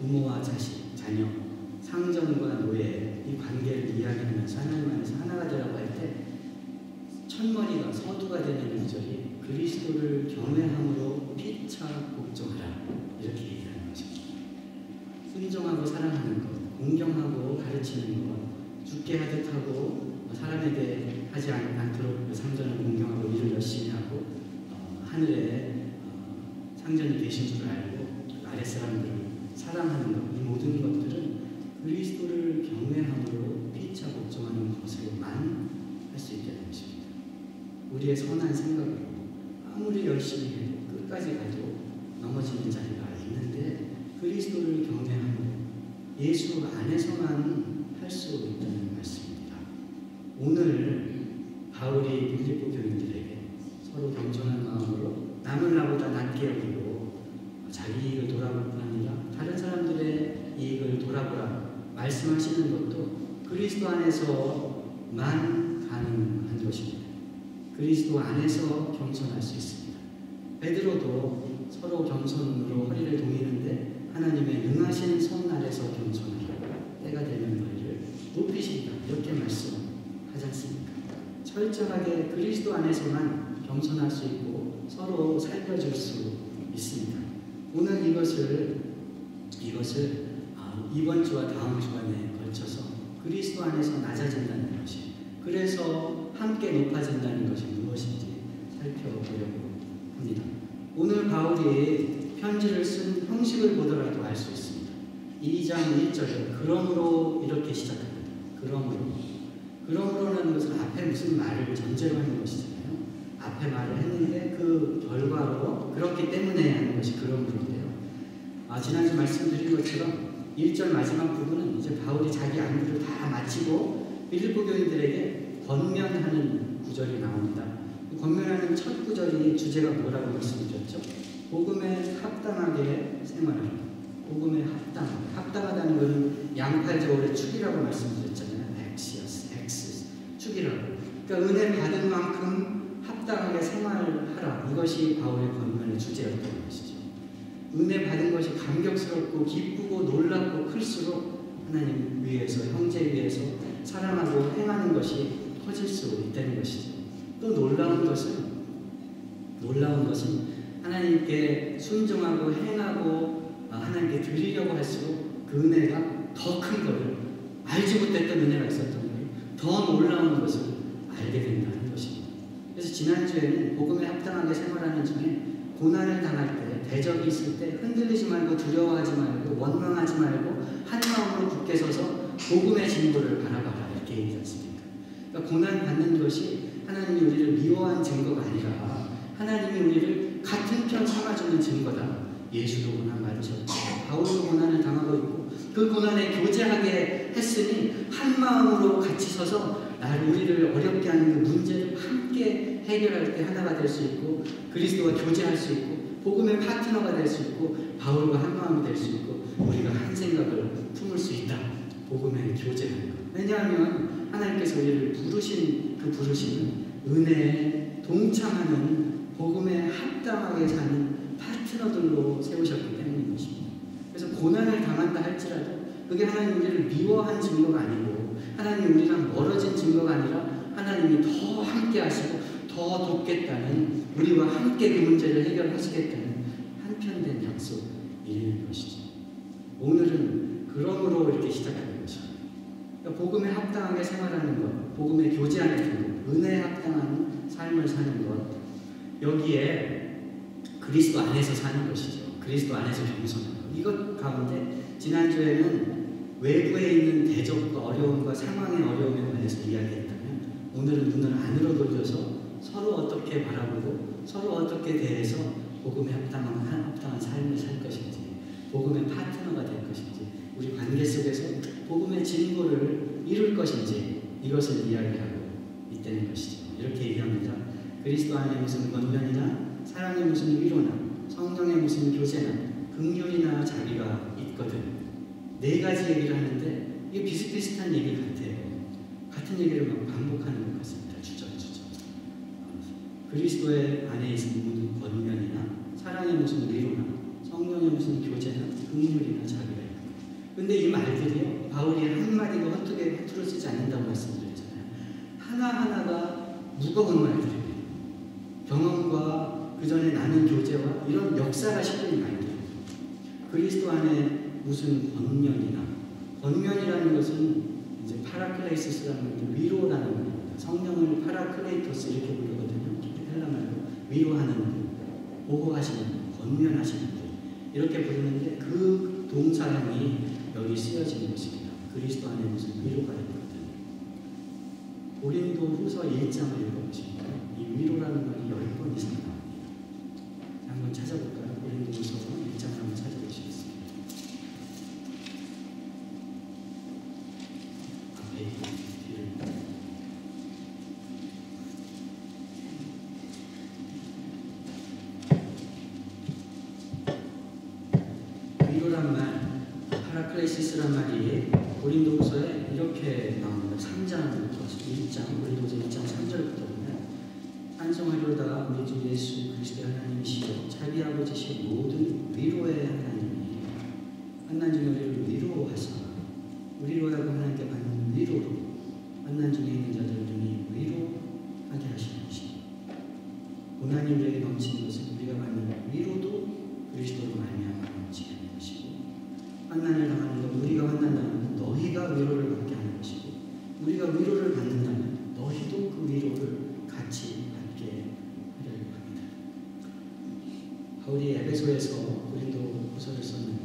부모와 자식, 자녀, 상전과 노예 이 관계를 이야기하면서 하나님 안에서 하나가 되라고 할 때 첫머리가 서두가 되는 구절이 그리스도를 경외함으로 피차 복종하라 이렇게 얘기하는 것입니다. 순종하고 사랑하는 것, 공경하고 가르치는 것, 죽게 하듯 하고 사람에게 하지 않도록 상전을 공경하고 일을 열심히 하고 하늘에 상전이 계신 줄 알고 아랫사람들을 사랑하는 것, 이 모든 것들은 그리스도를 경외함으로 피차 복종하는 것으로만 할 수 있다는 것입니다. 우리의 선한 생각으로 아무리 열심히 해도 끝까지 가도 넘어지는 자리가 있는데 그리스도를 경외함으로 예수 안에서만 할 수 있다는 말씀입니다. 오늘 바울이 빌립보 교인들에게 서로 겸손한 마음으로 남을 나보다 낮게 여기고 자기 이익을 돌아볼 뿐 아니라 다른 사람들의 이익을 돌아보라 말씀하시는 것도 그리스도 안에서만 가능한 것입니다. 그리스도 안에서 겸손할 수 있습니다. 베드로도 서로 겸손으로 허리를 동이는데 하나님의 능하신 손 아래서 겸손하라. 때가 되면 너희를 높이신다. 이렇게 말씀하지 않습니까? 철저하게 그리스도 안에서만 겸손할 수 있고 서로 살펴줄 수 있습니다. 오늘 이것을 이번 주와 다음 주간에 걸쳐서 그리스도 안에서 낮아진다는 것이 그래서 함께 높아진다는 것이 무엇인지 살펴보려고 합니다. 오늘 바울이 편지를 쓴 형식을 보더라도 알 수 있습니다. 2장 1절에 그러므로 이렇게 시작합니다. 그러므로는 것은 앞에 무슨 말을 전제로 하는 것이잖아요. 앞에 말을 했는데 그 결과로 그렇기 때문에 하는 것이 그러므로인데요. 지난주 말씀드린 것처럼 1절 마지막 부분은 이제 바울이 자기 안부를 다 마치고 빌립보 교인들에게 권면하는 구절이 나옵니다. 권면하는 첫 구절이 주제가 뭐라고 말씀드렸죠? 복음에 합당하게 생활하라. 복음에 합당하다는 것은 양팔저울의 축이라고 말씀드렸잖아요. X, 축이라고. 그러니까 은혜 받은 만큼 합당하게 생활하라. 이것이 바울의 권면의 주제였던 것이죠. 은혜 받은 것이 감격스럽고 기쁘고 놀랍고 클수록 하나님 위해서, 형제 위해서 사랑하고 행하는 것이 커질 수 있다는 것이죠. 또 놀라운 것은 하나님께 순종하고 행하고 하나님께 드리려고 할수록 그 은혜가 더 큰 것을, 알지 못했던 은혜가 있었던 것을, 더 놀라운 것을 알게 된다는 것입니다. 그래서 지난주에는 복음에 합당하게 생활하는 중에 고난을 당할 때, 대적이 있을 때 흔들리지 말고 두려워하지 말고 원망하지 말고 한 마음으로 굳게 서서 복음의 진보를 바라봐라, 이렇게 얘기하지 않습니까? 그러니까 고난 받는 것이 하나님이 우리를 미워한 증거가 아니라 하나님이 우리를 같은 편 삼아주는 증거다. 예수도 고난 받으셨고 바울도 고난을 당하고 있고 그 고난에 교제하게 했으니 한 마음으로 같이 서서 우리를 어렵게 하는 그 문제를 함께 해결할 때 하나가 될 수 있고 그리스도와 교제할 수 있고 복음의 파트너가 될 수 있고 바울과 한 마음이 될 수 있고 우리가 한 생각을 품을 수 있다. 복음의 교제하는 것. 왜냐하면 하나님께서 우리를 부르신 그 부르심은 은혜에 동참하는 복음에 합당하게 사는 파트너들로 세우셨기 때문인 것입니다. 그래서 고난을 당한다 할지라도 그게 하나님 우리를 미워한 증거가 아니고 하나님 우리랑 멀어진 증거가 아니라 하나님이 더 함께 하시고 더 돕겠다는, 우리와 함께 그 문제를 해결하시겠다는 한편된 약속인 것이죠. 오늘은 그러므로 이렇게 시작하는 것입니다. 그러니까 복음에 합당하게 생활하는 것, 복음에 교제하는 것, 은혜에 합당한 삶을 사는 것, 여기에 그리스도 안에서 사는 것이죠. 그리스도 안에서 겸손한 것. 이것 가운데 지난주에는 외부에 있는 대적과 어려움과 상황의 어려움에 관해서 이야기했다면 오늘은 눈을 안으로 돌려서 서로 어떻게 바라보고 서로 어떻게 대해서 복음에 합당한 삶을 살 것인지, 복음의 파트너가 될 것인지, 우리 관계 속에서 복음의 진보를 이룰 것인지 이것을 이야기하고 있다는 것이죠. 이렇게 얘기합니다. 그리스도 안에 무슨 권면이나 사랑의 무슨 위로나 성령의 무슨 교제나 긍휼이나 자비가 있거든. 네 가지 얘기를 하는데 이게 비슷비슷한 얘기 같아요. 같은 얘기를 막 반복하는 것 같습니다. 주저주저. 그리스도의 안에 있는 권면이나 사랑의 무슨 위로나 성령의 무슨 교제나 긍휼이나 자비가 있고. 근데 이 말들이요, 바울이 한마디도 허투루 쓰지 않는다고 말씀드렸잖아요. 하나하나가 무거운 말들이에요. 경험과 그 전에 나눈 교제와 이런 역사가 실린 말들이에요. 그리스도 안에 무슨 권면이라는 것은 이제 파라클레이시스라는 건 위로라는 겁니다. 성령을 파라클레이토스 이렇게 부르거든요. 헬라말로 위로하는 분, 보호하시는 분, 권면하시는 분 이렇게 부르는데 그 동사형이 여기 쓰여진 것입니다. 그리스도 안에 무슨 위로가 있거든요. 고린도 후서 1장을 읽어보십니다. 이 위로라는 말이 10번 이상 나옵니다. 한번 찾아볼까요? 고린도 후서 1장을 한번 찾아보시겠습니다. 위로란 말, 파라클레시스란 말이 고린도후서에 이렇게 나옵니다. 3장부터 1장, 고린도후서 1장 3절부터 보면 찬송하려다 우리 주 예수 그리스도의 하나님이시여 자비 아버지시 모든 위로의 하나님이 만난 중에 우리를 위로하사 우리로라고 하나님께 받는 위로로 만난 중에 있는 자들 등이 위로하게 하시는 것입니다. 고난이 우리에게 넘치는 것은 우리가 받는 위로도 그리스도로 말미암아 넘치게 하는 것이고, 환난을 당하는 것, 우리가 환난당하면 너희가 위로를 받게 하는 것이고, 우리가 위로를 받는다면 너희도 그 위로를 같이 받게 하려고 합니다. 바울이 에베소에서 고린도 후서를 썼는데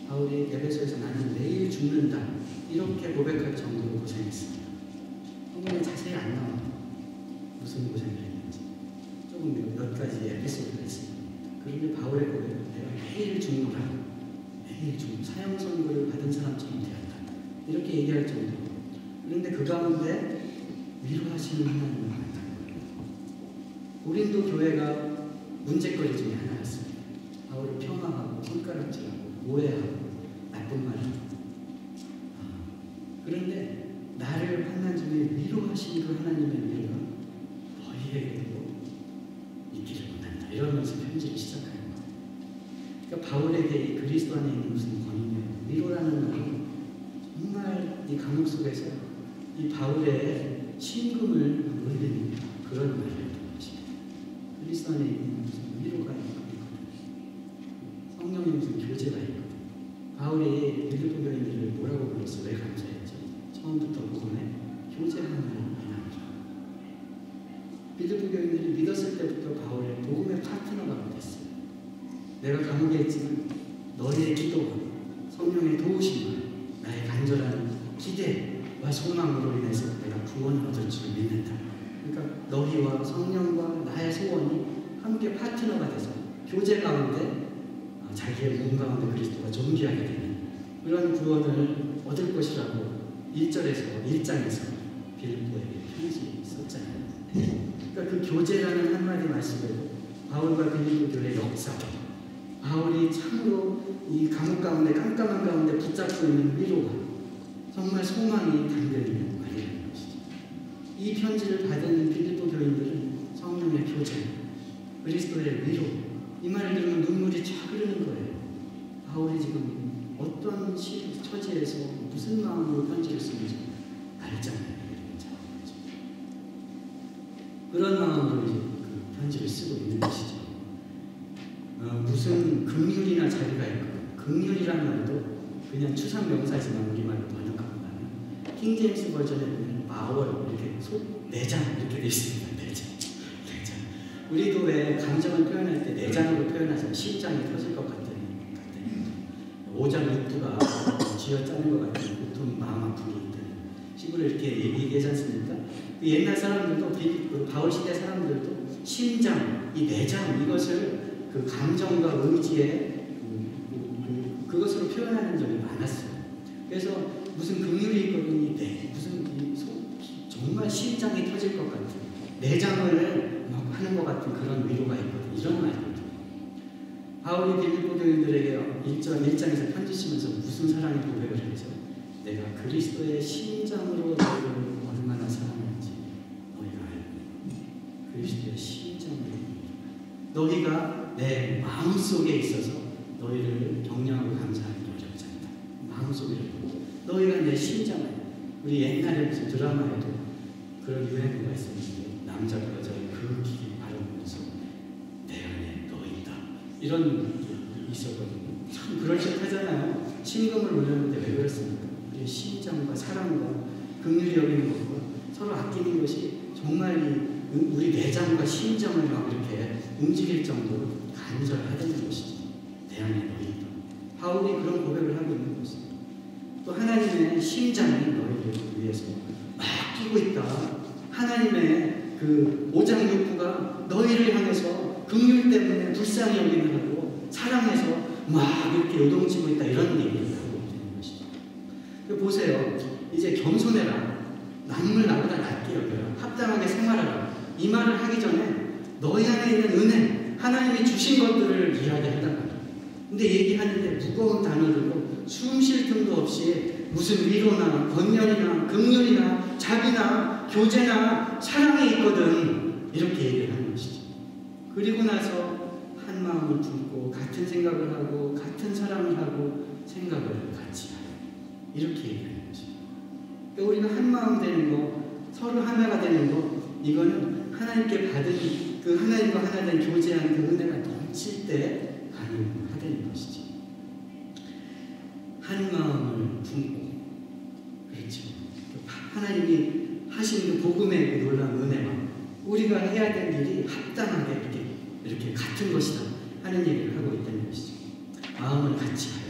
바울이 에베소에서 나는 내일 죽는다 이렇게 고백할 정도로 고생했습니다. 성경에 자세히 안 나와요. 무슨 고생을 했는지. 조금 몇 가지 에피소드가 있습니다. 그런데 바울의 고백은 내가 내일 죽노라 매일 좀 사형 선고를 받은 사람처럼 되었다. 이렇게 얘기할 정도로. 그런데 그 가운데 위로하시는 하나님을 만난 거예요. 고린도 교회가 문제거리 중에 하나였습니다. 바울을 폄하하고 손가락질하고 오해하고 나쁜 말하고. 그런데 나를 환난 중에 위로하신 그 하나님의 위로가 너희에게도 있기를 원한다. 이러면서 편지를 시작하는 거예요. 그러니까 바울에게 이 그리스도 안에 있는 무슨 권위냐, 위로라는 말은 정말 이 감옥 속에서 이 바울의 심금을 울리는 그런 말이었던 것입니다. 그리스도 안에 있는 무슨 위로가 있거든. 성령의 무슨 교제가 있거든. 바울이 빌립보 교인들을 뭐라고 불렀어? 왜 감사했죠? 처음부터 복음에 교제하는 하나님. 빌립보 교인들이 믿었을 때부터 바울의 복음의 파트너가 됐어요. 내가 감옥에 있지만 너희의 기도와 성령의 도우심과 나의 간절한 기대와 소망으로 인해서 내가 구원을 얻을 줄 믿는다. 그러니까 너희와 성령과 나의 소원이 함께 파트너가 돼서 교제 가운데 자기의 몸 가운데 그리스도가 존귀하게 되는 그런 구원을 얻을 것이라고 1절에서 1장에서 빌립보에게 편지 썼잖아요. 그러니까 그 교제라는 한마디 말씀에도 바울과 빌립보 교회의 역사, 바울이 참으로 이 감옥 가운데 깜깜한 가운데 붙잡고 있는 위로가 정말 소망이 담겨있는 말이라는 것이죠. 이 편지를 받은 빌립보 교인들은 성령의 교제, 그리스도의 위로, 이 말을 들으면 눈물이 쫙 흐르는 거예요. 바울이 지금 어떤 처지에서 무슨 마음으로 편지를 쓰는지 알잖아요. 그런 마음으로 이제 그 편지를 쓰고 있는 것이죠. 무슨 긍휼이나 자비가 있고, 긍휼이란 말도 그냥 추상 명사지만 우리말로 번역하고 나면 킹제임스 버전에 보면 마월 이렇게 내장 이렇게 돼 있습니다. 내장. 우리도 왜 감정을 표현할 때 내장으로 표현하자면 심장이 터질 것 같은 오장육부가 쥐어짜는 것 같은 고통, 마음 아픔이 있던 식으로 이렇게 얘기하지 않습니까? 옛날 사람들도 바울 시대 사람들도 심장, 이 내장 이것을 그 감정과 의지의 그것으로 표현하는 적이 많았어요. 그래서 무슨 긍휼이 있거든, 정말 심장이 터질 것 같은 내장을 막 하는 것 같은 그런 위로가 있거든. 이런 말이거든. 바울이 빌립보 교인들에게 1장에서 편지 쓰면서 무슨 사랑의 고백을 했죠? 내가 그리스도의 심장으로 너희를 얼마나 사랑하는지 너희가 알고 그리스도의 심장으로 너희가 내 마음속에 있어서 너희를 격려하고 감사하기 어렵지 않다. 마음속에 너희가 내 심장을 우리 옛날에 무슨 드라마에도 그런 유행어가 있었는데 남자가 여자를 그 길이 바라보면서 내 안에 너 있다. 이런 게 있었거든요. 참 그럴듯하잖아요. 심금을 울렸는데 왜 그렇습니까? 우리의 심장과 사랑과 긍휼히 여기는 것과 서로 아끼는 것이 정말 우리 내장과 심장을 막 이렇게 움직일 정도로 간절하다는 것이죠. 내 안에 너 있다. 바울이 그런 고백을 하고 있는 것입니다. 또 하나님의 심장이 너희를 위해서 막 뛰고 있다. 하나님의 그 오장육부가 너희를 향해서 긍휼 때문에 불쌍히 여기는 하고 사랑해서 막 이렇게 요동치고 있다. 이런 얘기를 하고 있는 것이죠. 보세요. 이제 겸손해라. 남을 나보다 낫게 여겨라. 합당하게 생활하라. 이 말을 하기 전에 너희 안에 있는 은혜, 하나님이 주신 것들을 이야기한단 말이에요. 근데 얘기하는데 무거운 단어들로 숨 쉴 틈도 없이 무슨 위로나 권면이나 긍휼이나 자비나 교제나 사랑이 있거든. 이렇게 얘기를 하는 것이죠. 그리고 나서 한 마음을 품고 같은 생각을 하고 같은 사랑을 하고 생각을 같이 하고 이렇게 얘기하는 것이죠. 그러니까 우리가 한 마음 되는 거, 서로 하나가 되는 거, 이거는 하나님께 받은 그 하나님과 하나 된 교제한 그 은혜가 넘칠 때 가능하다는 것이지. 한 마음을 품고, 그렇죠. 하나님이 하신 그 복음의 그 놀라운 은혜와 우리가 해야 될 일이 합당하게 이렇게 같은 것이다 하는 얘기를 하고 있다는 것이죠. 마음을 같이 하여.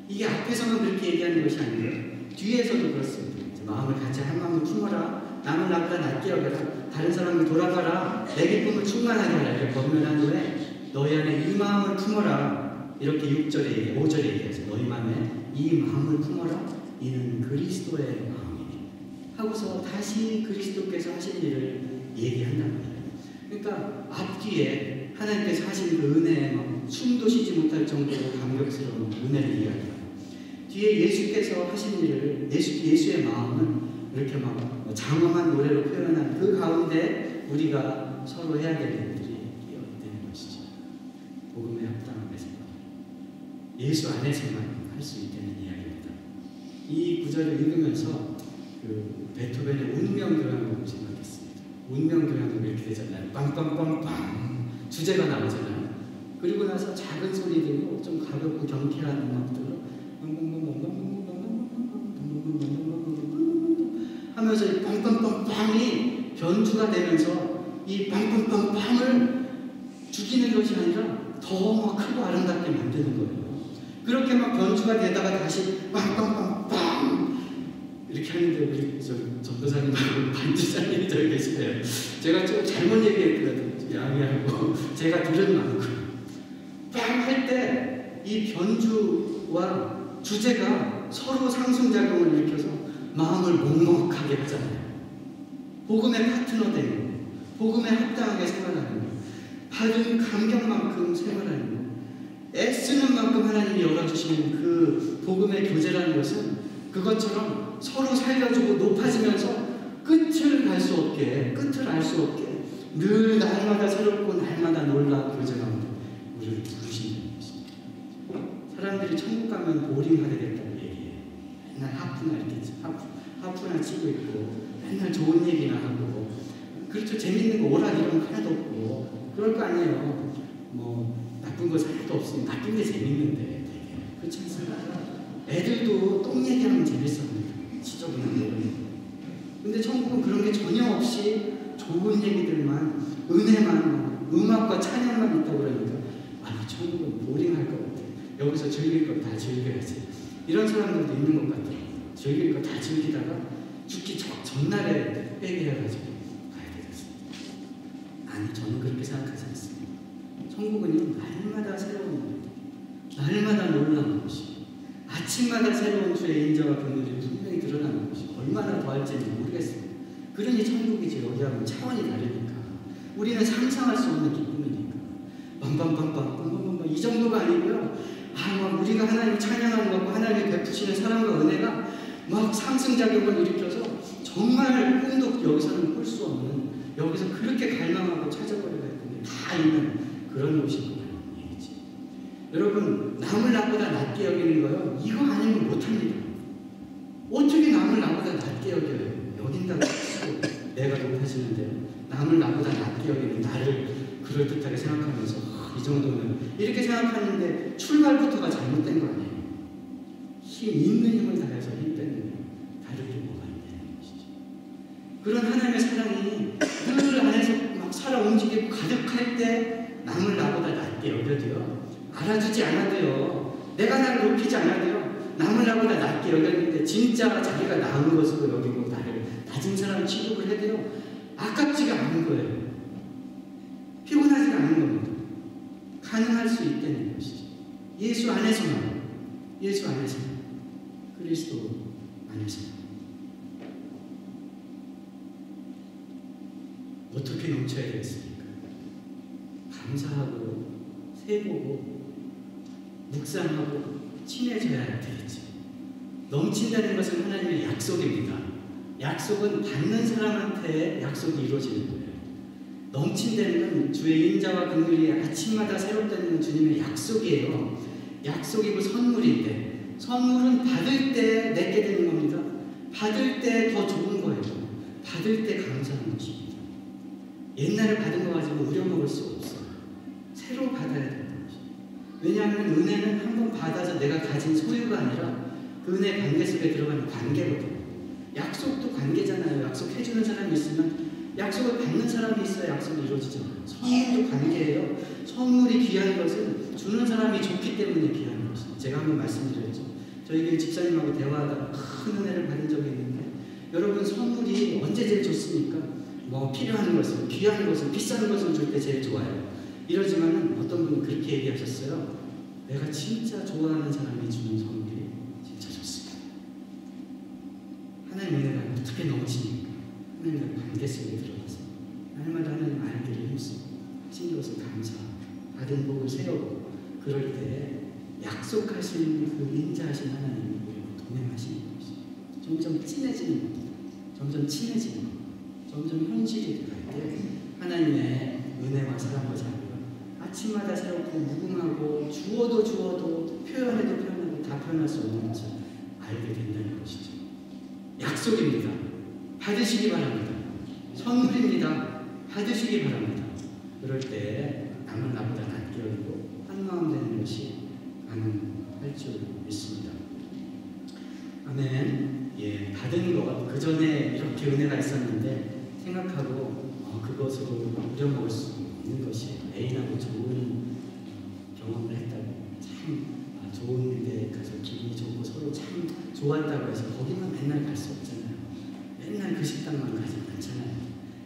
이게 앞에서만 그렇게 얘기하는 것이 아니라 뒤에서도 그렇습니다. 마음을 같이 한 마음을 품어라. 남을 나보다 낫게 여겨라. 다른 사람을 돌아가라. 내 기쁨을 충만하게 하라. 이렇게 권면한 후에 너희 안에 이 마음을 품어라. 이렇게 6절에 5절에 얘기하죠. 너희 마음에 이 마음을 품어라. 이는 그리스도의 마음이니 하고서 다시 그리스도께서 하신 일을 얘기한단 말이에요. 그러니까 앞뒤에 하나님께서 하신 그 은혜에 막 숨도 쉬지 못할 정도로 감격스러운 은혜를 이야기해요. 뒤에 예수께서 하신 일을 예수의 마음은 이렇게 막 장엄한 노래로 표현한 그 가운데 우리가 서로 해야 될 일들이 되는 것이죠. 복음에 합당함에서 예수 안에서만 할 수 있다는 이야기입니다. 이 구절을 읽으면서 그 베토벤의 운명교향곡을 생각했습니다. 운명교향곡이 이렇게 되잖아요. 빵빵빵빵 주제가 나오잖아요. 그리고 나서 작은 소리들로 좀 가볍고 경쾌한 음악들로 하면서 이 빵빵빵빵이 변주가 되면서 이 빵빵빵빵을 죽이는 것이 아니라 더 막 크고 아름답게 만드는 거예요. 그렇게 막 변주가 되다가 다시 빵빵빵빵 이렇게 하는데 우리 전도사님하고 반주사님이 저기 계시네요. 제가 좀 잘못 얘기했거든요. 양해하고 제가 들은 만큼 빵 할 때 이 변주와 주제가 서로 상승작용을 일으켜서 마음을 먹먹하게 하잖아요. 복음의 파트너 되는 거, 복음에 합당하게 생활하는 거, 받은 감격만큼 생활하는 거, 애쓰는 만큼 하나님이 열어주시는 그 복음의 교제라는 것은 그것처럼 서로 살려주고 높아지면서 끝을 갈 수 없게, 끝을 알 수 없게 늘 날마다 새롭고 날마다 놀라운 교제 가운데 우리를 부르신다는 것입니다. 사람들이 천국 가면 보링하게 됐다고 얘기해요. 맨날 하프나 이렇게 하프나 치고 있고 맨날 좋은 얘기나 하고 그렇죠. 재밌는 거 오락 이런 거 하나도 없고 그럴 거 아니에요. 뭐 나쁜 거 하나도 없으면 나쁜 게 재밌는데 되게 그렇지 않습니까? 애들도 똥 얘기하면 재밌습니다. 지저분한 얘기. 근데 천국은 그런 게 전혀 없이 좋은 얘기들만 은혜만 음악과 찬양만 있다고 그러니까 아 천국은 보링할 것 같아. 여기서 즐길 거 다 즐겨야지. 이런 사람들도 있는 것 같아요. 즐길 거 다 즐기다가 죽기 전날에 회개해가지고 가야 되겠습니다. 아니 저는 그렇게 생각하지 않습니다. 천국은요 날마다 새로운 날마다 놀라운 것이 아침마다 새로운 주의 인자와 긍휼이 분명히 드러나는 것이 얼마나 더할지는 모르겠습니다. 그러니 천국이지 여기하고는 차원이 다르니까 우리는 상상할 수 없는 기쁨이니까 빵빵빵빵 이 정도가 아니고요. 막 우리가 하나님 찬양하는 것과 하나님이 베푸시는 사랑과 은혜가 막 상승작용을 일으켜서 정말 꿈도 여기서는 꿀 수 없는 여기서 그렇게 갈망하고 찾아보려고 했는데 다 있는 그런 곳이구나 얘기지. 여러분 남을 나보다 낮게 여기는 거요 이거 아니면 못합니다. 어떻게 남을 나보다 낮게 여겨요? 여긴다고 내가 높아지는데 남을 나보다 낮게 여기는 나를 그럴듯하게 생각하면서 이 정도면 이렇게 생각하는데 출발부터가 잘못된 거 아니에요. 힘 있는 힘을 다해서 힘 빼는 다를 게 뭐가 있냐는 것이죠. 그런 하나님의 사랑이 늘 안에서 막 살아 움직이고 가득할 때 남을 나보다 낮게 여겨도요 알아주지 않아도요 내가 나를 높이지 않아도요 남을 나보다 낮게 여겼는데 진짜 자기가 나은 것으로 여기고 나를 낮은 사람 취급을 해도요 아깝지가 않은 거예요. 피곤하지가 않은 겁니다. 가능할 수 있다는 것이죠. 예수 안에서만 그리스도 안에서만 어떻게 넘쳐야 되겠습니까? 감사하고 세보고 묵상하고 친해져야 되겠죠. 넘친다는 것은 하나님의 약속입니다. 약속은 받는 사람한테 약속이 이루어지는 거예요. 넘친다는 건 주의 인자와 긍휼이 아침마다 새롭다는 주님의 약속이에요. 약속이고 선물인데 선물은 받을 때 내게 되는 겁니다. 받을 때 더 좋은 거예요. 받을 때 감사하는 것입니다. 옛날에 받은 거 가지고 우려먹을 수 없어요. 새로 받아야 된다는 것입니다. 왜냐하면 은혜는 한번 받아서 내가 가진 소유가 아니라 그 은혜 관계 속에 들어가는 관계거든요. 약속도 관계잖아요. 약속해주는 사람이 있으면 약속을 받는 사람이 있어야 약속이 이루어지잖아요. 선물도 관계예요. 선물이 귀한 것은 주는 사람이 좋기 때문에 귀한 것입니다. 제가 한번 말씀드렸죠. 저희 집사님하고 대화하다가 큰 은혜를 받은 적이 있는데 여러분 선물이 언제 제일 좋습니까? 뭐 필요한 것은 귀한 것은 비싼 것을 줄 때 제일 좋아요. 이러지만은 어떤 분은 그렇게 얘기하셨어요. 내가 진짜 좋아하는 사람이 주는 선물이 진짜 좋습니다. 하나님 은혜가 어떻게 넘치니까 하나님과 관계 속에 들어가서 날마다 하나님 알기를 힘쓰고 신경을 감사 받은 복을 세우고 그럴 때 약속하신 그 인자하신 하나님이 우리와 동행하시는 것이 점점 진해지는 겁니다. 점점 친해지는 겁니다. 점점 현실이 들어갈 때 하나님의 은혜와 사랑과 자비가 아침마다 새롭고 무궁하고 주어도 표현하고 다 표현할 수 없는 것을 알게 된다는 것이죠. 약속입니다. 받으시기 바랍니다. 선물입니다. 받으시기 바랍니다. 그럴 때 남은 나보다 낫게 여기고 한마음 되는 것이 가능할 줄 믿습니다. 아멘. 예, 받은 것, 그 전에 이렇게 은혜가 있었는데 생각하고 그것으로 우려먹을 수 있는 것이 애인하고 좋은 경험을 했다고 참 좋은 데 가서 기분이 좋고 서로 참 좋았다고 해서 거기만 맨날 갈 수 없잖아요. 맨날 그 식당만 가지 않잖아요.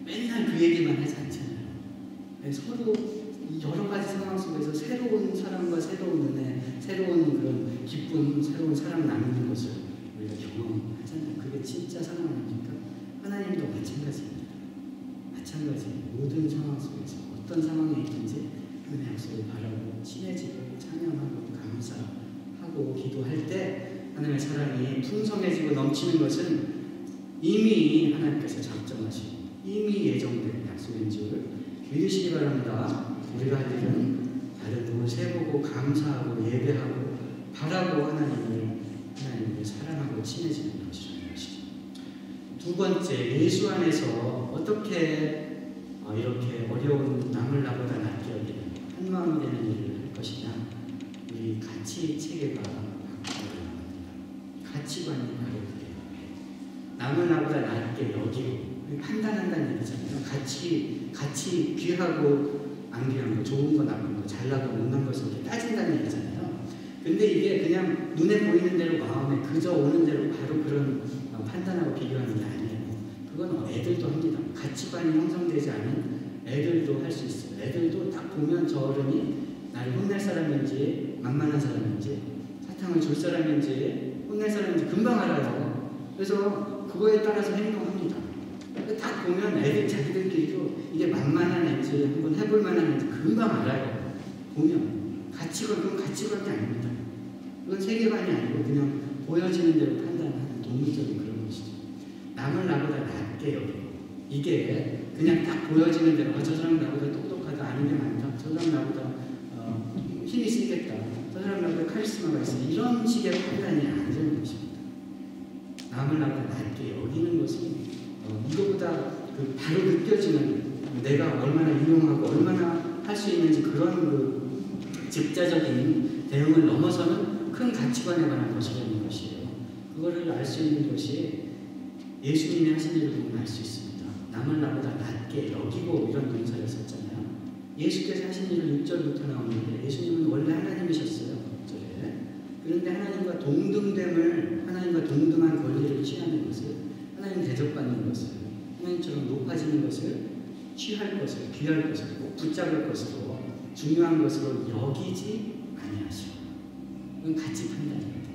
맨날 그 얘기만 하지 않잖아요. 서로 여러 가지 상황 속에서 새로운 사람과 새로운 은혜, 새로운 그런 기쁨, 새로운 사랑 나누는 것을 우리가 경험하잖아요. 그게 진짜 사랑 아닙니까? 하나님도 마찬가지입니다. 마찬가지 모든 상황 속에서 어떤 상황에 있든지 하나님의 약속을 바라고 친해지고 찬양하고 감사하고 기도할 때 하나님의 사랑이 풍성해지고 넘치는 것은 이미 하나님께서 작정하시고 이미 예정된 약속인 줄 믿으시기 바랍니다. 우리가 할 일은 다른 복을 세보고 감사하고 예배하고 바라고 하나님을 사랑하고 친해지는 것이라는 것이죠. 두 번째, 예수 안에서 어떻게 이렇게 어려운 남을 나보다 낫게 여기는 한마음이 되는 일을 할 것이냐, 우리 가치 체계가 바뀌어야 합니다. 가치관이 바로 그래요. 남을 나보다 낫게 여기고 판단한다는 얘기잖아요. 같이 귀하고 안 귀한 거, 좋은 거, 나쁜 거, 잘나고 못난 것을 이렇게 따진다는 얘기잖아요. 근데 이게 그냥 눈에 보이는 대로 마음에 그저 오는 대로 바로 그런 판단하고 비교하는 게 아니에요. 그건 애들도 합니다. 가치관이 형성되지 않은 애들도 할 수 있어요. 애들도 딱 보면 저 어른이 나를 혼낼 사람인지 만만한 사람인지 사탕을 줄 사람인지 혼낼 사람인지 금방 알아요. 그래서 그거에 따라서 행동합니다. 딱 보면 애들 자기들끼리도 이게 만만한 애인지 한번 해볼 만한 애인지 금방 알아요. 보면 가치관, 그건 가치관이 아닙니다. 그건 세계관이 아니고 그냥 보여지는 대로 판단하는 동물적인 그런 것이죠. 남을 나보다 낫게 여기고 이게 그냥 딱 보여지는 대로 저 사람 나보다 똑똑하다, 아는 게 많다, 저 사람 나보다 힘이 세겠다, 저 사람 나보다 카리스마가 있어, 이런 식의 판단이 안 되는 것입니다. 남을 나보다 낫게 여기는 것은 이거보다 바로 느껴지는 내가 얼마나 유용하고 얼마나 할 수 있는지 그런 직자적인 대응을 넘어서는 큰 가치관에 관한 것이라는 것이에요. 그거를 알 수 있는 것이 예수님이 하신 일을 보면 알 수 있습니다. 남을 나보다 낫게 여기고 이런 동사를 썼잖아요. 예수께서 하신 일을 6절부터 나오는데 예수님은 원래 하나님이셨어요. 6절에. 그런데 하나님과 동등됨을, 하나님과 동등한 권리를 취하는 것을, 하나님 대접받는 것을, 하나님처럼 높아지는 것을, 취할 것을, 귀할 것을, 꼭 붙잡을 것으로, 중요한 것으로 여기지 아니하시고, 그건 가치 판단입니다.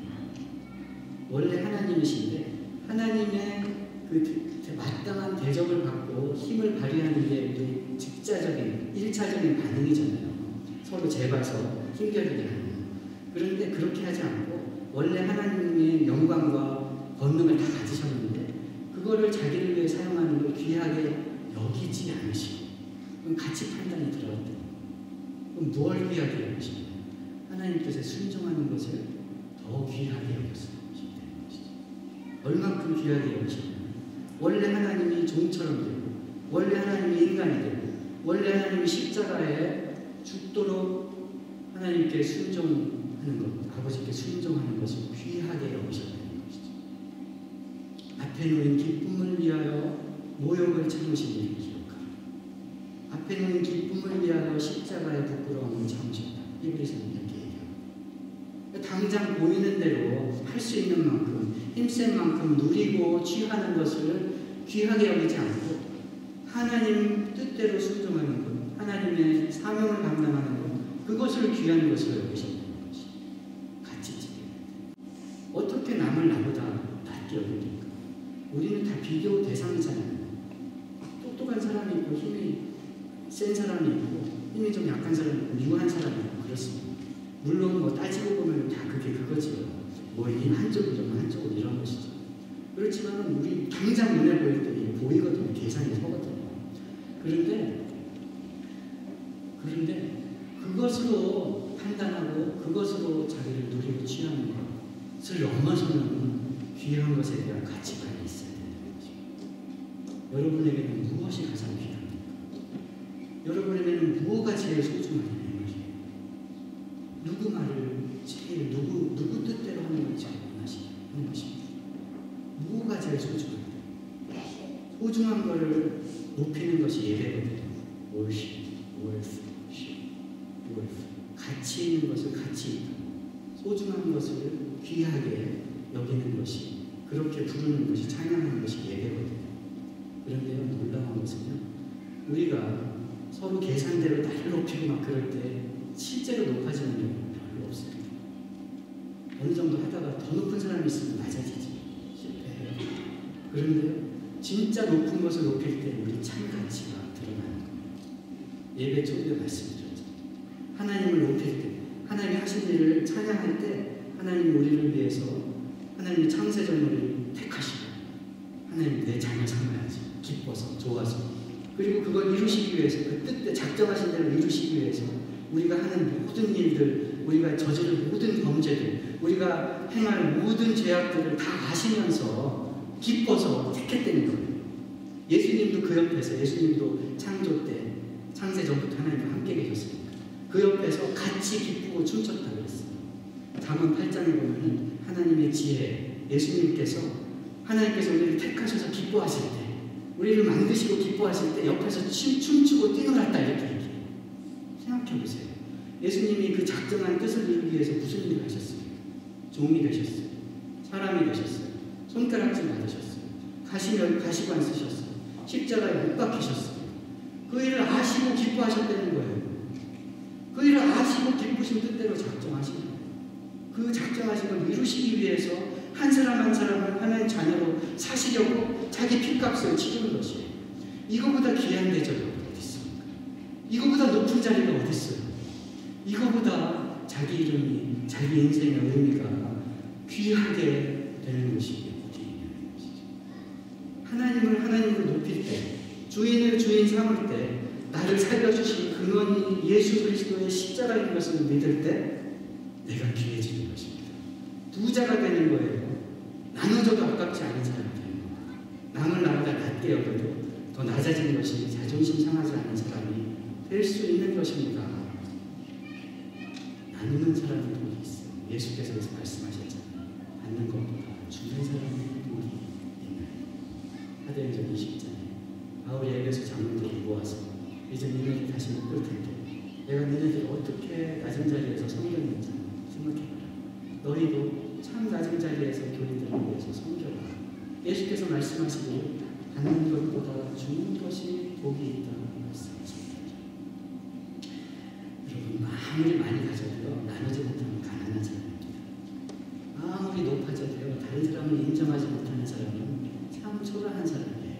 원래 하나님이신데 하나님의 그 마땅한 대접을 받고 힘을 발휘하는 게 우리 직자적인 1차적인 반응이잖아요. 서로 재봐서 힘겨루게 하는. 그런데 그렇게 하지 않고 원래 하나님의 영광과 권능을 다 가지셨는데 그거를 자기를 위해 사용하는 걸 귀하게 여기지 않으시고, 그럼 가치 판단이 들어갔다. 그럼 뭘 귀하게 여기시냐? 하나님께서 순종하는 것을 더 귀하게 여겼습니다. 얼만큼 귀하게 여기시냐? 원래 하나님이 종처럼 되고, 원래 하나님이 인간이 되고, 원래 하나님이 십자가에 죽도록 하나님께 순종하는 것, 아버지께 순종하는 것을 귀하게 여기셨다는 것이죠. 앞에 놓인 기쁨을 위하여 모욕을 참으신 일을 기억하라. 앞에 놓인 기쁨을 위하여 십자가의 부끄러움을 참으셨다. 히브리서는 이렇게 얘기합니다. 당장 보이는 대로 할 수 있는 만큼, 힘센 만큼 누리고 취하는 것을 귀하게 여기지 않고 하나님 뜻대로 순종하는 것, 하나님의 사명을 감당하는 것, 그것을 귀한 것으로 여기셨다는 것이죠. 우리는 다 비교 대상이잖아요. 똑똑한 사람이 있고 힘이 센 사람이 있고 힘이 좀 약한 사람이 있고 미워한 사람이 있고 그렇습니다. 물론 뭐 따지고 보면 다 그게 그거지요. 뭐 이 한쪽이면 한쪽은 이런 것이죠. 그렇지만 우리 당장 눈에 보일 때 보이거든요. 계산이 서거든요. 그런데 그것으로 판단하고 그것으로 자기를 누리고 취하는 것을 넘어서는 귀한 것에 대한 가치관이 있어야 되는 거죠. 여러분에게는 무엇이 가장 귀합니까? 여러분에게는 무엇가 제일 소중하냐는 것이에요. 누구 말을 제일 누구 뜻대로 하는 걸 제일 원하시는 것입니다. 무엇가 제일 소중합니까? 소중한 것을 높이는 것이 예배거든요. worship. 가치 있는 것을 가치 있다. 소중한 것을 귀하게 여기는 것이, 그렇게 부르는 것이, 찬양하는 것이 예배거든요. 그런데요, 놀라운 것은요, 우리가 서로 계산대로 나를 높이고 막 그럴 때 실제로 높아지는 경우는 별로 없습니다. 어느 정도 하다가 더 높은 사람이 있으면 낮아지지. 실패해요. 그런데요, 진짜 높은 것을 높일 때 우리 참 가치가 드러나는 거예요. 예배 초기에 말씀드렸죠. 하나님을 높일 때, 하나님이 하신 일을 찬양할 때 하나님이 우리를 위해서 하나님이 창세전 우리를 택하시고 하나님 내 자녀 삼아야지. 기뻐서, 좋아서. 그리고 그걸 이루시기 위해서, 그 뜻대 작정하신 대로 이루시기 위해서 우리가 하는 모든 일들, 우리가 저지를 모든 범죄들, 우리가 행할 모든 죄악들을 다 아시면서 기뻐서 택했다는 거예요. 예수님도 그 옆에서, 예수님도 창조 때, 창세 전부터 하나님과 함께 계셨습니다. 그 옆에서 같이 기쁘고 춤췄다고 했어요. 잠언 8장에 보면 하나님의 지혜, 하나님께서 우리를 택하셔서 기뻐하실 때, 우리를 만드시고 기뻐하실 때 옆에서 춤추고 뛰놀았다 이렇게 얘기해요. 생각해 보세요. 예수님이 그 작정한 뜻을 이루기 위해서 무슨 일을 하셨어요? 종이 되셨어요. 사람이 되셨어요. 손가락질 받으셨어요. 가시관 쓰셨어요. 십자가에 못 박히셨어요. 그 일을 아시고 기뻐하셨다는 거예요. 그 일을 아시고 기쁘신 뜻대로 작정하신 거예요. 그 작정하신 걸 이루시기 위해서 한 사람 한 사람을 하나님 자녀로 사시려고 자기 피값을 치르는 것이에요. 이거보다 귀한 대접이 어디 있습니까? 이거보다 높은 자리가 어디 있어요? 이거보다 자기 이름이, 자기 인생의 의미가 귀하게 되는 것이 어디 있냐는 것이죠. 하나님을 하나님으로 높일 때, 주인을 주인 삼을 때, 나를 살려주신 근원이 예수 그리스도의 십자가인 것을 믿을 때 내가 귀해지는 것입니다. 부자가 되는 거예요. 나눠줘도 아깝지 않은 사람이 되는 거예요. 남을 나보다 낮게 여겨도 더 낮아진 것이 자존심 상하지 않은 사람이 될 수 있는 것입니다. 나누는 사람이 복이 있어요. 예수께서 말씀하셨잖아요. 받는 것보다 주는 사람이 복이 있나요? 사도행전 20장에 바울이 에베소 장로들을 모아서 이제 너희들이 다시 못 볼 텐데 내가 너희들을 어떻게 낮은 자리에서 섬겼는지 생각해봐라. 너희도 참 낮은 자리에서 교인들을 위해서 섬겨라. 예수께서 말씀하시기를 받는 것보다 주는 것이 복이 있다고 말씀하십니다. 여러분, 아무리 많이 가져도요, 나누지 못하면 가난한 사람입니다. 아무리 높아져도요, 다른 사람을 인정하지 못하는 사람은 참 초라한 사람이에요.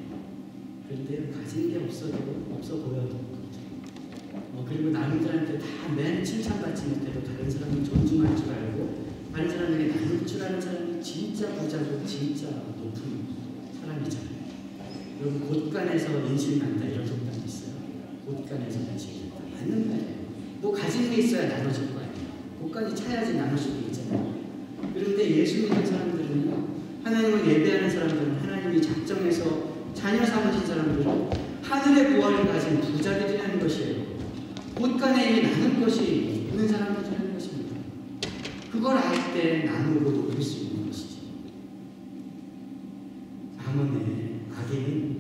그런데 가진 게 없어 보여도 그리고 남들한테 다 맨 칭찬받지 못해도 다른 사람을 존중할 줄 알고 다른 사람에게 나눌 줄 아는 사람이 진짜 부자고 진짜 높은 사람이잖아요. 여러분, 곳간에서 인신난다 이런 속담이 있어요. 곳간에서 인신난다. 맞는 말이에요. 너 가진 게 있어야 나눠줄 거 아니에요. 곳간이 차야지 나눌 수도 있잖아요. 그런데 예수 믿는 사람들은요, 하나님을 예배하는 사람들은, 하나님이 작정해서 자녀 삼으신 사람들은 하늘의 부활을 가진 부자들이라는 것이에요. 곳간에 이미 나눌 것이 있는 사람들이라는 것입니다. 그걸 알 때 나누고 높일 수 있는 것이죠. 아몬의 악인은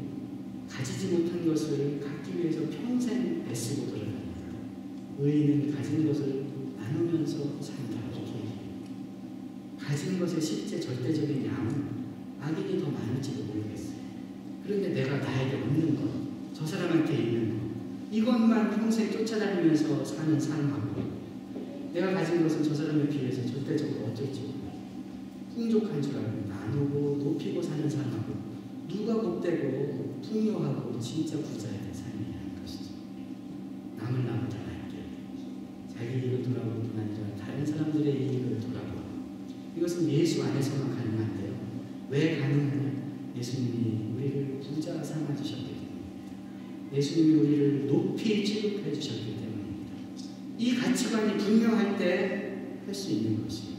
가지지 못한 것을 갖기 위해서 평생 애쓰고 돌아다닙니다. 의인은 가진 것을 나누면서 산다. 이렇게 가진 것의 실제 절대적인 양은 악인이 더 많을지도 모르겠어요. 그런데 내가 나에게 없는 것, 저 사람한테 있는 것, 이것만 평생 쫓아다니면서 사는 삶하고 내가 가진 것은 저 사람에 비해서 절대적으로 어쩔지 몰라요. 풍족한 줄 알고 나누고 높이고 사는 삶하고 누가 복되고 풍요하고 진짜 부자의 삶이라는 것이죠. 남을 나보다 낫게 자기 이익을 돌아보는 뿐 아니라 다른 사람들의 이익을 돌아보고, 이것은 예수 안에서만 가능한데요. 왜 가능하냐? 예수님이 우리를 부자 삼아주셨기 때문입니다. 예수님이 우리를 높이 취급해 주셨기 때문입니다. 이 가치관이 분명할 때 할 수 있는 것이에요.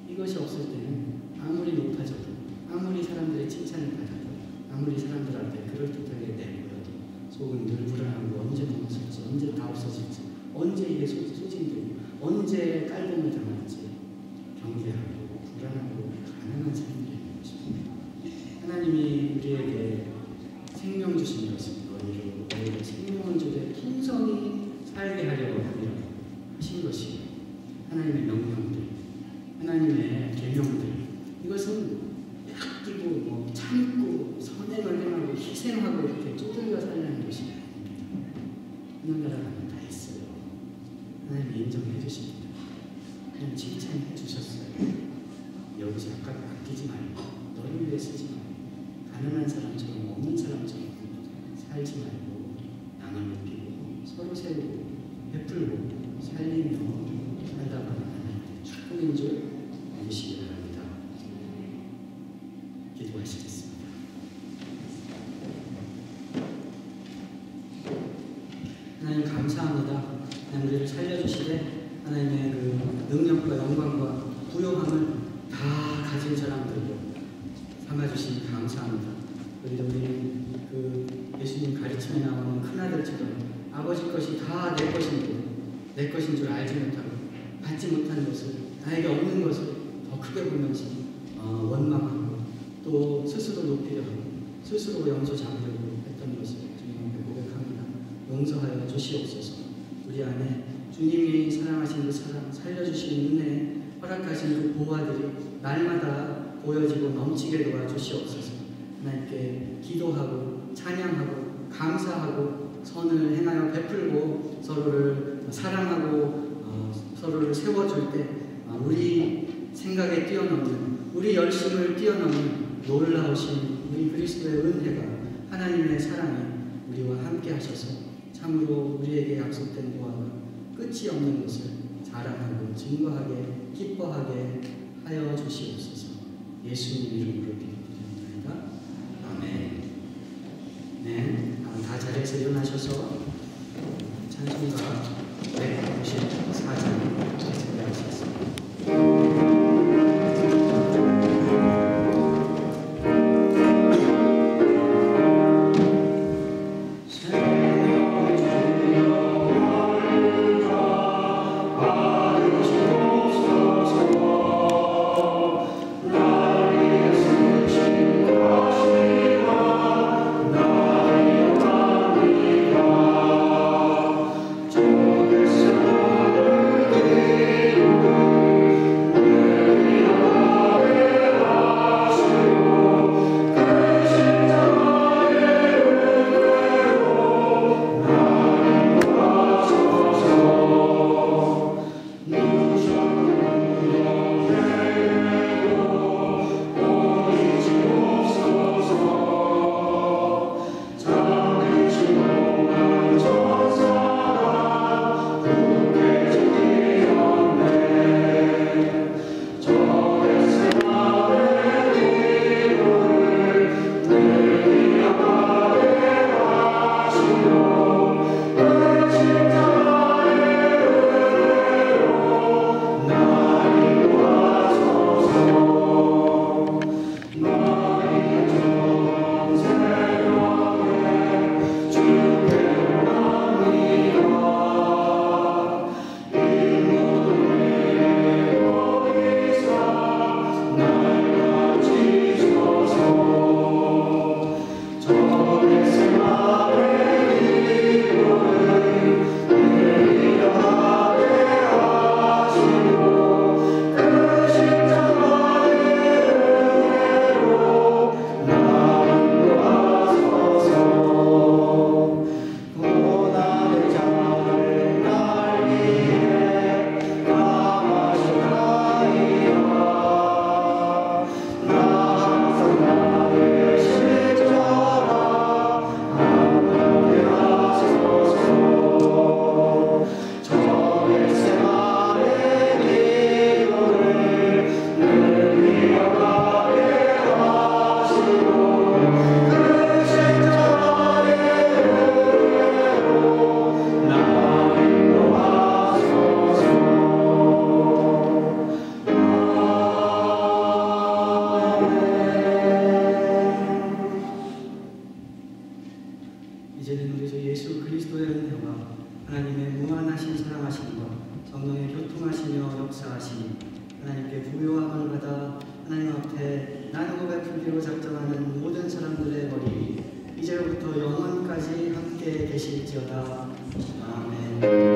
이것이 없을 때는 아무리 높아져도, 아무리 사람들의 칭찬을 받아도, 아무리 사람들 앞에 그럴듯하게 내보여도 속은 늘 불안하고 언제 넘어질지, 언제 다 없어질지, 언제 이게 소진되고 언제 깔봄을 당할지 경계하고 불안하고 가난한 삶이 되는 것입니다. 하나님이 우리에게 생명 주신 것은 너희를 생명을 주되 풍성히 살게 하려고 하신 것이에요. 하나님의 명령들, 하나님의 계명들, 이것은 아끼고 뭐 참고 선행을 행하고 희생하고 이렇게 쪼들려 살려는 것이 아닙니다. 하늘나라 가면 다 했어요. 하나님이 인정해 주십니다. 그냥 칭찬해 주셨어요. 여기서 아끼지 말고, 너를 위해 쓰지 말고, 가난한 사람처럼 없는 사람처럼 살지 말고, 남을 높이고 서로 세우고 베풀고 살리며 살다가 하나님의 축복인 줄 믿으시기 바랍니다. 기도하시겠습니다. 하나님 감사합니다. 하나님 우리를 살려주시되 하나님의 그 능력과 영광과 부요함을 다 가진 사람들로 삼아주시니 감사합니다. 우리는 그 예수님 가르침에 나오는 큰아들처럼 아버지 것이 다 내 것인 줄 알지 못하고 받지 못한 것을, 나에게 없는 것을 더 크게 보면서 원망하고 또 스스로 높이려 하고 스스로 영소 잡으려고 했던 것을 주님 앞에 고백합니다. 용서하여 주시옵소서. 우리 안에 주님이 사랑하신 그 사랑, 살려주신 은혜, 허락하신 그 보화들이 날마다 보여지고 넘치게 도와주시옵소서. 하나님께 기도하고 찬양하고 감사하고 선을 행하여 베풀고 서로를 사랑하고 서로를 세워줄 때 우리 생각에 뛰어넘는, 우리 열심을 뛰어넘는 놀라우신 우리 그리스도의 은혜가, 하나님의 사랑이 우리와 함께 하셔서 참으로 우리에게 약속된 보화가 끝이 없는 것을 자랑하고 증거하게 기뻐하게 하여 주시옵소서. 예수님 이름으로 기도드립니다. 아멘. 네, 다 자리에서 일어나셔서 찬송가 194장 준비하시겠습니다. 주 이제는 우리 주 예수 그리스도의 은혜와 하나님의 무한하신 사랑하심과 성령의 교통하시며 역사하심이 하나님께 부요함을 받아 하나님 앞에 나누고 베풀기로 작정하는 모든 사람들의 머리 이제부터 영원까지 함께 계실지어다. 아멘.